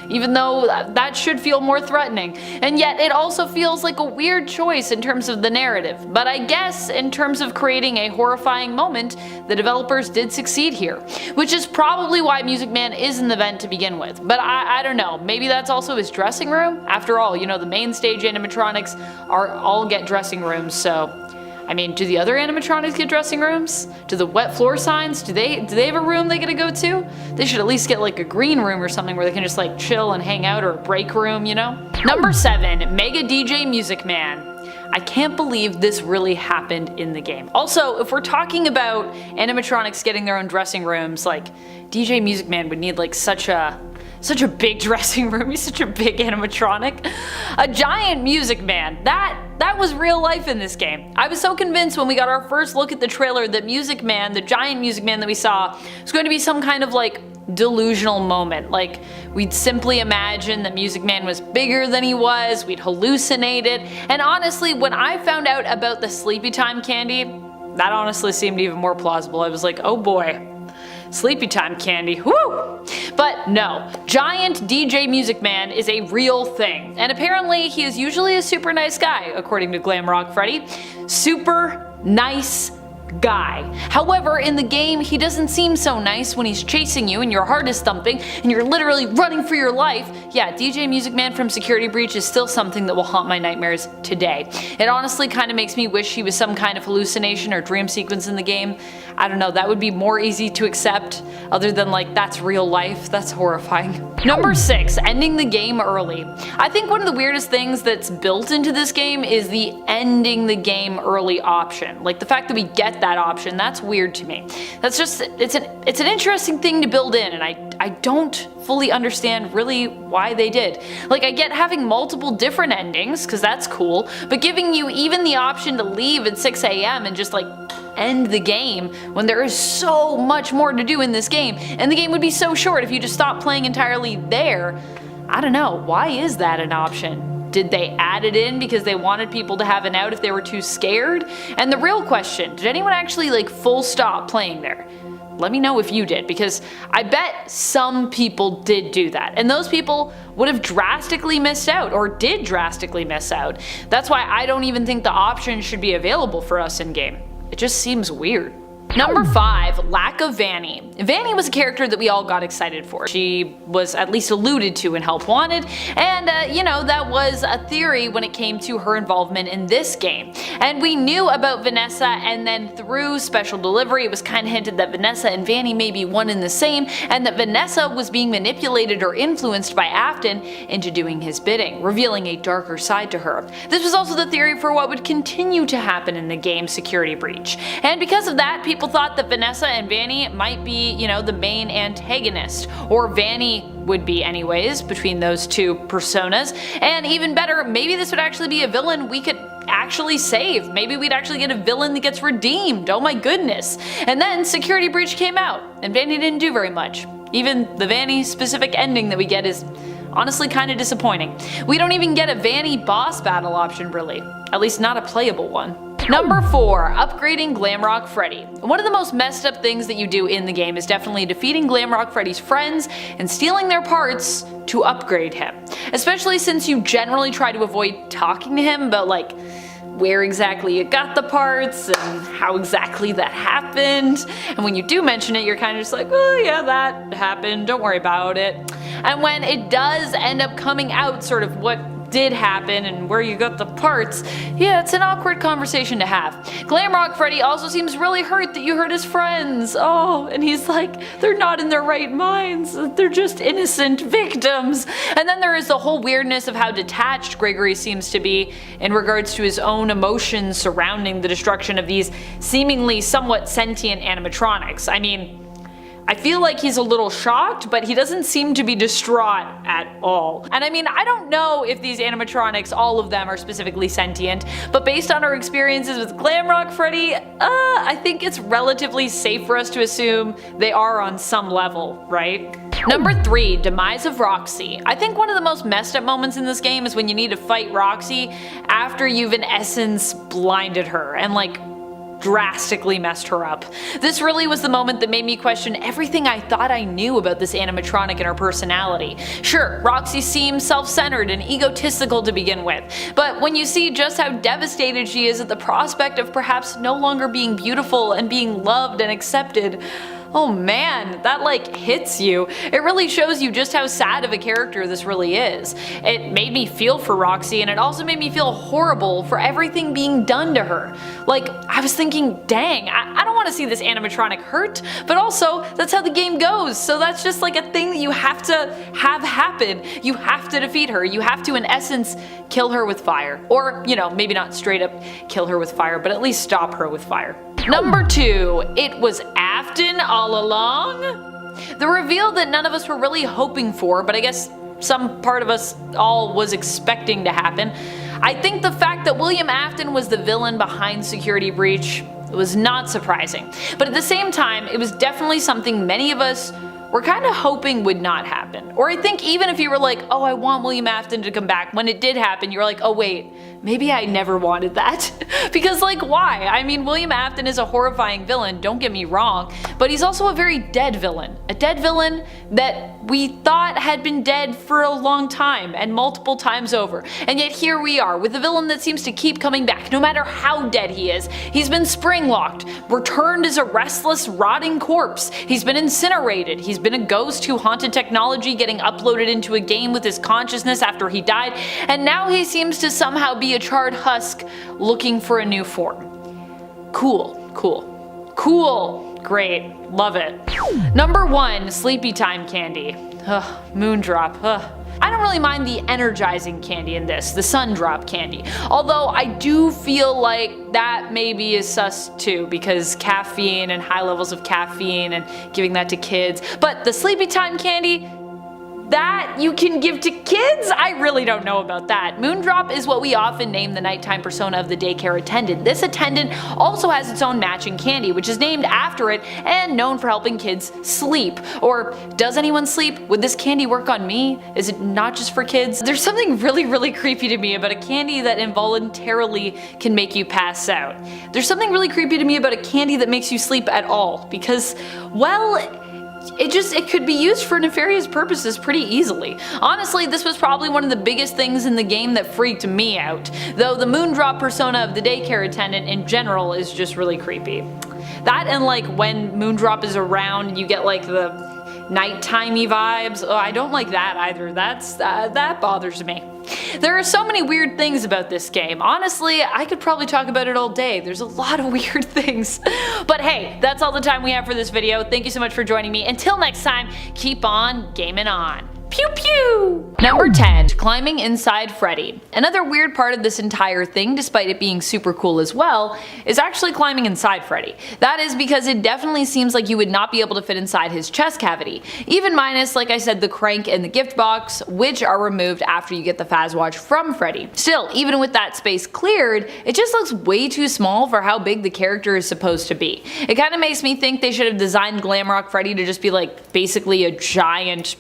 even though that should feel more threatening. And yet it also feels like a weird choice in terms of the narrative. But I guess in terms of creating a horrifying moment, the developers did succeed here, which is probably why Music Man is in the vent to begin with. But I don't know, maybe that's also his dressing room? After all, you know, the main stage animatronics all get dressing rooms, so I mean, do the other animatronics get dressing rooms? Do the wet floor signs, do they have a room they gotta go to? They should at least get like a green room or something where they can just like chill and hang out, or a break room, you know? Number 7, Mega DJ Music Man. I can't believe this really happened in the game. Also, if we're talking about animatronics getting their own dressing rooms, like DJ Music Man would need like such a big dressing room. He's such a big animatronic. A giant Music Man. That was real life in this game. I was so convinced when we got our first look at the trailer that Music Man, the giant Music Man that we saw, was going to be some kind of like delusional moment. Like, we'd simply imagine that Music Man was bigger than he was, we'd hallucinate it, and honestly, when I found out about the Sleepy Time candy, that honestly seemed even more plausible. I was like, oh boy. Sleepy Time candy, whoo! But no, giant DJ Music Man is a real thing, and apparently he is usually a super nice guy, according to Glamrock Freddy. Super nice guy. However, in the game, he doesn't seem so nice when he's chasing you and your heart is thumping and you're literally running for your life. Yeah, DJ Music Man from Security Breach is still something that will haunt my nightmares today. It honestly kind of makes me wish he was some kind of hallucination or dream sequence in the game. I don't know, that would be more easy to accept, other than like, that's real life. That's horrifying. Number 6, ending the game early. I think one of the weirdest things that's built into this game is the ending the game early option. Like, the fact that we get that option, that's weird to me. That's just, it's an interesting thing to build in, and I don't fully understand really why they did. Like, I get having multiple different endings, because that's cool, but giving you even the option to leave at 6 AM and just like end the game when there is so much more to do in this game, and the game would be so short if you just stopped playing entirely there. I don't know, why is that an option? Did they add it in because they wanted people to have an out if they were too scared? And the real question, did anyone actually like full stop playing there? Let me know if you did, because I bet some people did do that, and those people would have drastically missed out, or did drastically miss out. That's why I don't even think the option should be available for us in game. It just seems weird. Number 5, lack of Vanny. Vanny was a character that we all got excited for. She was at least alluded to in Help Wanted, and you know, that was a theory when it came to her involvement in this game. And we knew about Vanessa, and then through Special Delivery it was kind of hinted that Vanessa and Vanny may be one and the same, and that Vanessa was being manipulated or influenced by Afton into doing his bidding, revealing a darker side to her. This was also the theory for what would continue to happen in the game Security Breach. And because of that, people thought that Vanessa and Vanny might be, you know, the main antagonist, or Vanny would be anyways, between those two personas. And even better, maybe this would actually be a villain we could actually save. Maybe we'd actually get a villain that gets redeemed. Oh my goodness. And then Security Breach came out, and Vanny didn't do very much. Even the Vanny specific ending that we get is honestly kind of disappointing. We don't even get a Vanny boss battle option really, at least not a playable one. Number 4, upgrading Glamrock Freddy. One of the most messed up things that you do in the game is definitely defeating Glamrock Freddy's friends and stealing their parts to upgrade him. Especially since you generally try to avoid talking to him about like where exactly you got the parts and how exactly that happened. And when you do mention it, you're kind of just like, oh yeah, that happened, don't worry about it. And when it does end up coming out sort of what did happen and where you got the parts, yeah, it's an awkward conversation to have. Glamrock Freddy also seems really hurt that you hurt his friends. Oh, and he's like, they're not in their right minds. They're just innocent victims. And then there is the whole weirdness of how detached Gregory seems to be in regards to his own emotions surrounding the destruction of these seemingly somewhat sentient animatronics. I mean, I feel like he's a little shocked, but he doesn't seem to be distraught at all. And I mean, I don't know if these animatronics, all of them, are specifically sentient, but based on our experiences with Glamrock Freddy, I think it's relatively safe for us to assume they are on some level, right? Number 3, demise of Roxy. I think one of the most messed up moments in this game is when you need to fight Roxy after you've in essence blinded her and like drastically messed her up. This really was the moment that made me question everything I thought I knew about this animatronic and her personality. Sure, Roxy seems self-centered and egotistical to begin with, but when you see just how devastated she is at the prospect of perhaps no longer being beautiful and being loved and accepted, oh man, that like hits you. It really shows you just how sad of a character this really is. It made me feel for Roxy, and it also made me feel horrible for everything being done to her. Like, I was thinking, dang, I don't want to see this animatronic hurt, but also that's how the game goes, so that's just like a thing that you have to have happen. You have to defeat her. You have to, in essence, kill her with fire. Or, you know, maybe not straight up kill her with fire, but at least stop her with fire. Number 2, it was Afton all along? The reveal that none of us were really hoping for, but I guess some part of us all was expecting to happen. I think the fact that William Afton was the villain behind Security Breach was not surprising, but at the same time, it was definitely something many of us were kind of hoping would not happen. Or I think even if you were like, oh, I want William Afton to come back, when it did happen, you were like, oh wait, maybe I never wanted that. Because like, why? I mean, William Afton is a horrifying villain, don't get me wrong, but he's also a very dead villain. A dead villain that we thought had been dead for a long time, and multiple times over. And yet here we are, with a villain that seems to keep coming back, no matter how dead he is. He's been spring-locked, returned as a restless, rotting corpse. He's been incinerated. He's been a ghost who haunted technology, getting uploaded into a game with his consciousness after he died, and now he seems to somehow be a charred husk looking for a new form. Cool, cool, cool, great, love it. Number 1, sleepy time candy. Ugh, Moondrop, ugh. I don't really mind the energizing candy in this, the Sundrop candy, although I do feel like that maybe is sus too, because caffeine and high levels of caffeine and giving that to kids. But the sleepy time candy, that you can give to kids? I really don't know about that. Moondrop is what we often name the nighttime persona of the daycare attendant. This attendant also has its own matching candy, which is named after it and known for helping kids sleep. Or does anyone sleep? Would this candy work on me? Is it not just for kids? There's something really creepy to me about a candy that involuntarily can make you pass out. There's something really creepy to me about a candy that makes you sleep at all, because, well, it could be used for nefarious purposes pretty easily. Honestly, this was probably one of the biggest things in the game that freaked me out, though the Moondrop persona of the daycare attendant in general is just really creepy. That and like when Moondrop is around, you get like the nighttime-y vibes. Oh, I don't like that either. That bothers me. There are so many weird things about this game. Honestly, I could probably talk about it all day. There's a lot of weird things. But hey, that's all the time we have for this video. Thank you so much for joining me. Until next time, keep on gaming on. Pew pew! Number 10, climbing inside Freddy. Another weird part of this entire thing, despite it being super cool as well, is actually climbing inside Freddy. That is because it definitely seems like you would not be able to fit inside his chest cavity, even minus, like I said, the crank and the gift box, which are removed after you get the Fazwatch from Freddy. Still, even with that space cleared, it just looks way too small for how big the character is supposed to be. It kind of makes me think they should have designed Glamrock Freddy to just be like basically a giant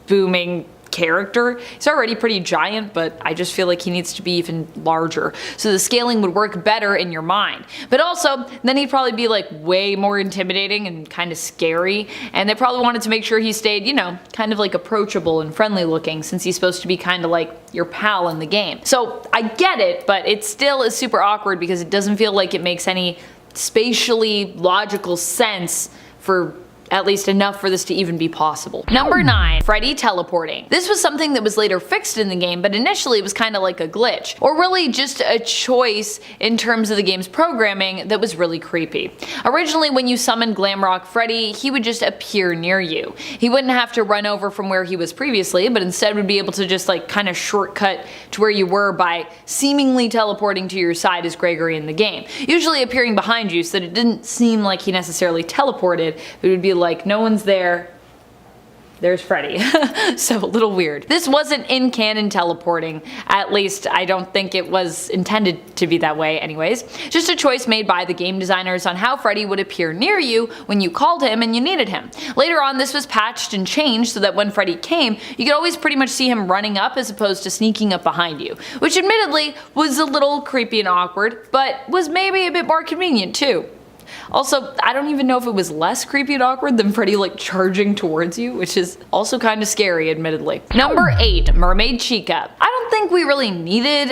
booming character. He's already pretty giant, but I just feel like he needs to be even larger, so the scaling would work better in your mind. But also, then he'd probably be like way more intimidating and kind of scary, and they probably wanted to make sure he stayed, you know, kind of like approachable and friendly looking, since he's supposed to be kind of like your pal in the game. So I get it, but it still is super awkward because it doesn't feel like it makes any spatially logical sense for at least enough for this to even be possible. Number 9, Freddy teleporting. This was something that was later fixed in the game, but initially it was kind of like a glitch, or really just a choice in terms of the game's programming that was really creepy. Originally, when you summoned Glamrock Freddy, he would just appear near you. He wouldn't have to run over from where he was previously, but instead would be able to just like kind of shortcut to where you were by seemingly teleporting to your side as Gregory in the game, usually appearing behind you so that it didn't seem like he necessarily teleported, but it would be like no one's there, there's Freddy. So a little weird. This wasn't in canon teleporting, at least I don't think it was intended to be that way anyways. Just a choice made by the game designers on how Freddy would appear near you when you called him and you needed him. Later on, this was patched and changed so that when Freddy came, you could always pretty much see him running up as opposed to sneaking up behind you, which admittedly was a little creepy and awkward, but was maybe a bit more convenient too. Also, I don't even know if it was less creepy and awkward than Freddy like charging towards you, which is also kind of scary, admittedly. Number 8, Mermaid Chica. I don't think we really needed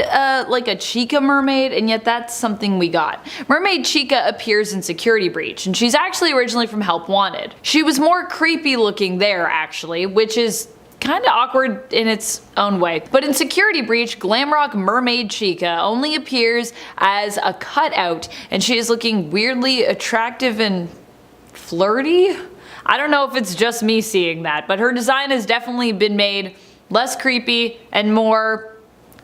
like a Chica mermaid, and yet that's something we got. Mermaid Chica appears in Security Breach, and she's actually originally from Help Wanted. She was more creepy looking there, actually, which is kind of awkward in its own way. But in Security Breach, Glamrock Mermaid Chica only appears as a cutout, and she is looking weirdly attractive and flirty? I don't know if it's just me seeing that, but her design has definitely been made less creepy and more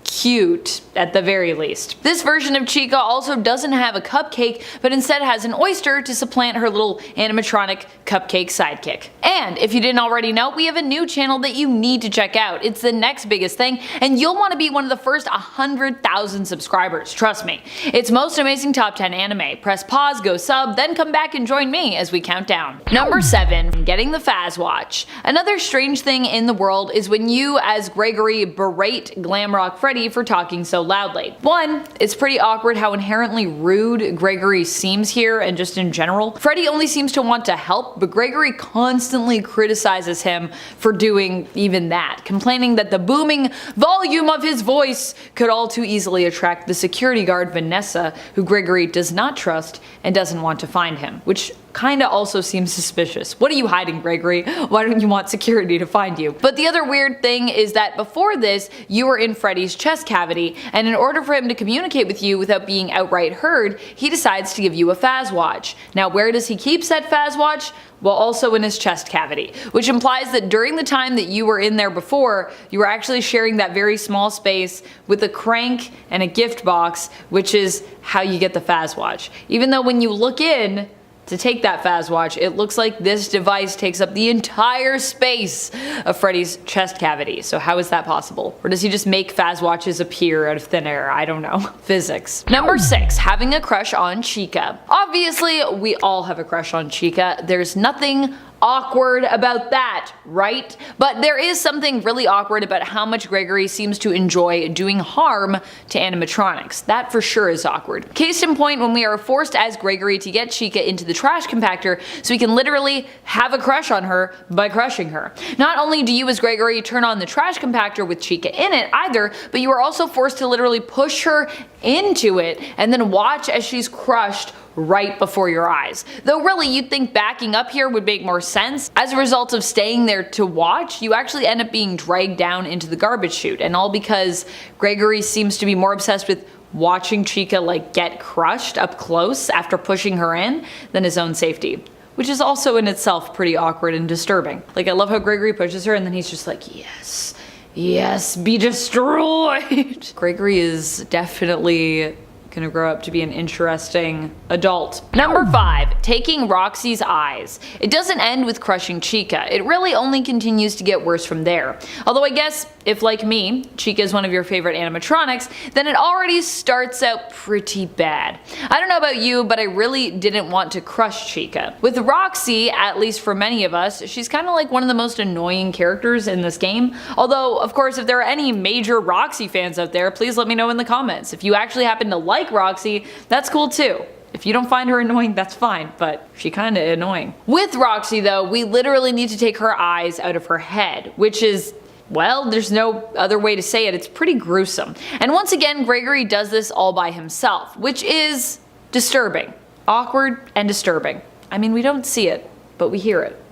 cute at the very least. This version of Chica also doesn't have a cupcake, but instead has an oyster to supplant her little animatronic cupcake sidekick. And if you didn't already know, we have a new channel that you need to check out. It's the next biggest thing, and you'll want to be one of the first 100,000 subscribers, trust me. It's Most Amazing Top 10 Anime. Press pause, go sub, then come back and join me as we count down. Number 7, getting the Fazwatch. Another strange thing in the world is when you as Gregory berate Glamrock Freddy for talking so loudly. One, it's pretty awkward how inherently rude Gregory seems here and just in general. Freddy only seems to want to help, but Gregory constantly criticizes him for doing even that, complaining that the booming volume of his voice could all too easily attract the security guard Vanessa, who Gregory does not trust and doesn't want to find him, which kinda also seems suspicious. What are you hiding, Gregory? Why don't you want security to find you? But the other weird thing is that before this, you were in Freddy's chest cavity, and in order for him to communicate with you without being outright heard, he decides to give you a Fazwatch. Now where does he keep said Fazwatch? Well, also in his chest cavity, which implies that during the time that you were in there before, you were actually sharing that very small space with a crank and a gift box, which is how you get the Fazwatch. Even though when you look in to take that Fazwatch, it looks like this device takes up the entire space of Freddy's chest cavity. So how is that possible? Or does he just make Fazwatches appear out of thin air? I don't know. Physics. Number 6, having a crush on Chica. Obviously, we all have a crush on Chica. There's nothing awkward about that, right? But there is something really awkward about how much Gregory seems to enjoy doing harm to animatronics. That for sure is awkward. Case in point, when we are forced as Gregory to get Chica into the trash compactor so we can literally have a crush on her by crushing her. Not only do you as Gregory turn on the trash compactor with Chica in it either, but you are also forced to literally push her into it and then watch as she's crushed right before your eyes. Though really, you'd think backing up here would make more sense. As a result of staying there to watch, you actually end up being dragged down into the garbage chute, and all because Gregory seems to be more obsessed with watching Chica like get crushed up close after pushing her in than his own safety. Which is also in itself pretty awkward and disturbing. Like, I love how Gregory pushes her and then he's just like, yes, yes, be destroyed. Gregory is definitely gonna grow up to be an interesting adult. Number 5, taking Roxy's eyes. It doesn't end with crushing Chica. It really only continues to get worse from there. Although I guess if, like me, Chica is one of your favorite animatronics, then it already starts out pretty bad. I don't know about you, but I really didn't want to crush Chica. With Roxy, at least for many of us, she's kind of like one of the most annoying characters in this game. Although, of course, if there are any major Roxy fans out there, please let me know in the comments. If you actually happen to like Roxy, that's cool too. If you don't find her annoying, that's fine, but she kinda annoying. With Roxy though, we literally need to take her eyes out of her head, which is, well, there's no other way to say it, it's pretty gruesome. And once again, Gregory does this all by himself, which is disturbing. Awkward and disturbing. I mean, we don't see it, but we hear it.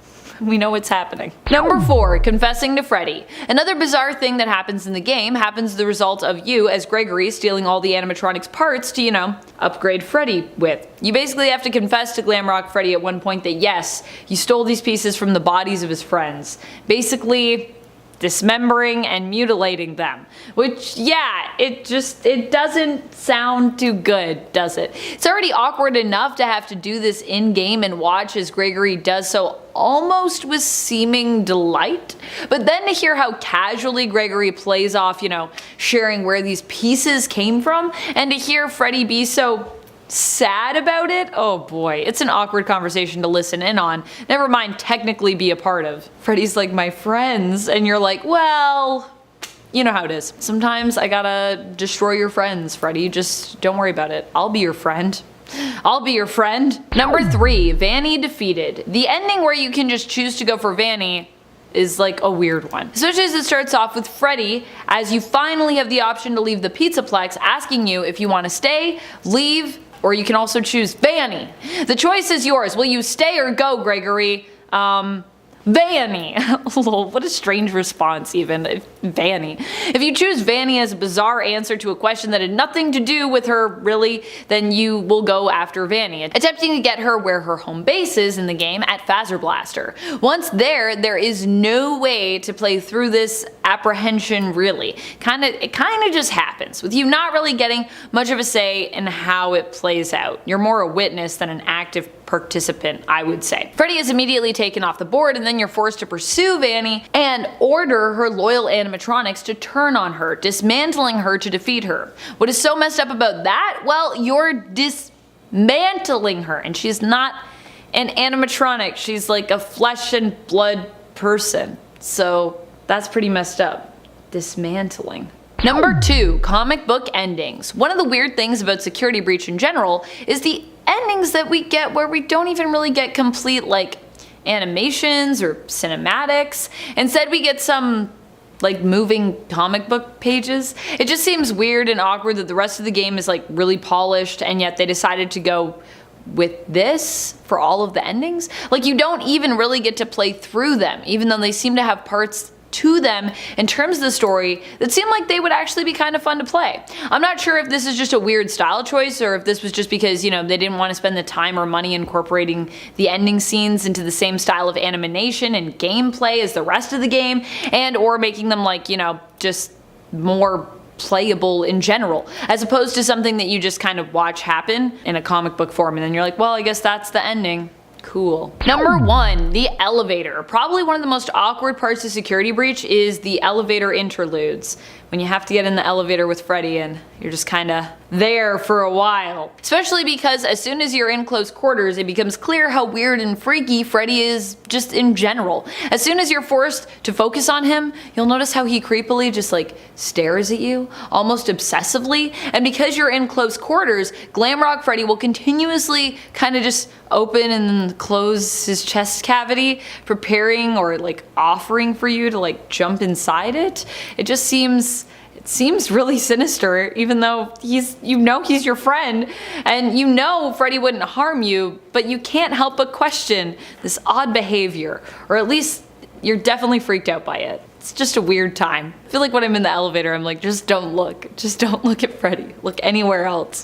We know what's happening. Number 4, confessing to Freddy. Another bizarre thing that happens in the game happens as the result of you as Gregory stealing all the animatronics parts to, you know, upgrade Freddy with. You basically have to confess to Glamrock Freddy at one point that yes, you stole these pieces from the bodies of his friends. Basically, dismembering and mutilating them. Which, yeah, it doesn't sound too good, does it? It's already awkward enough to have to do this in-game and watch as Gregory does so almost with seeming delight. But then to hear how casually Gregory plays off, you know, sharing where these pieces came from, and to hear Freddy be so sad about it, oh boy, it's an awkward conversation to listen in on, never mind technically be a part of. Freddy's like, my friends, and you're like, well, you know how it is. Sometimes I gotta destroy your friends, Freddy, just don't worry about it. I'll be your friend. I'll be your friend. Number 3, Vanny defeated. The ending where you can just choose to go for Vanny is like a weird one. Especially as it starts off with Freddy, as you finally have the option to leave the Pizzaplex, asking you if you want to stay, leave, or you can also choose Vanny. The choice is yours. Will you stay or go, Gregory? Vanny. Lol, what a strange response even. Vanny. If you choose Vanny as a bizarre answer to a question that had nothing to do with her really, then you will go after Vanny, attempting to get her where her home base is in the game at Phaser Blaster. Once there is no way to play through this apprehension really. It kinda just happens, with you not really getting much of a say in how it plays out. You're more a witness than an active participant, I would say. Freddy is immediately taken off the board, and then you're forced to pursue Vanny and order her loyal animatronics to turn on her, dismantling her to defeat her. What is so messed up about that? Well, you're dismantling her, and she's not an animatronic. She's like a flesh and blood person. So that's pretty messed up. Dismantling. Number 2, comic book endings. One of the weird things about Security Breach in general is the endings that we get where we don't even really get complete like animations or cinematics. Instead we get some like moving comic book pages. It just seems weird and awkward that the rest of the game is like really polished, and yet they decided to go with this for all of the endings. Like, you don't even really get to play through them, even though they seem to have parts to them in terms of the story that seem like they would actually be kind of fun to play. I'm not sure if this is just a weird style choice, or if this was just because, you know, they didn't want to spend the time or money incorporating the ending scenes into the same style of animation and gameplay as the rest of the game, and or making them like, you know, just more playable in general, as opposed to something that you just kind of watch happen in a comic book form and then you're like, well, I guess that's the ending. Cool. Number 1, the elevator. Probably one of the most awkward parts of Security Breach is the elevator interludes. When you have to get in the elevator with Freddy and you're just kinda there for a while. Especially because as soon as you're in close quarters, it becomes clear how weird and freaky Freddy is just in general. As soon as you're forced to focus on him, you'll notice how he creepily just like stares at you, almost obsessively. And because you're in close quarters, Glamrock Freddy will continuously kind of just open and close his chest cavity, preparing or like offering for you to like jump inside it. It seems really sinister, even though he's your friend, and you know Freddy wouldn't harm you, but you can't help but question this odd behavior, or at least you're definitely freaked out by it. It's just a weird time. I feel like when I'm in the elevator, I'm like, just don't look at Freddy. Look anywhere else.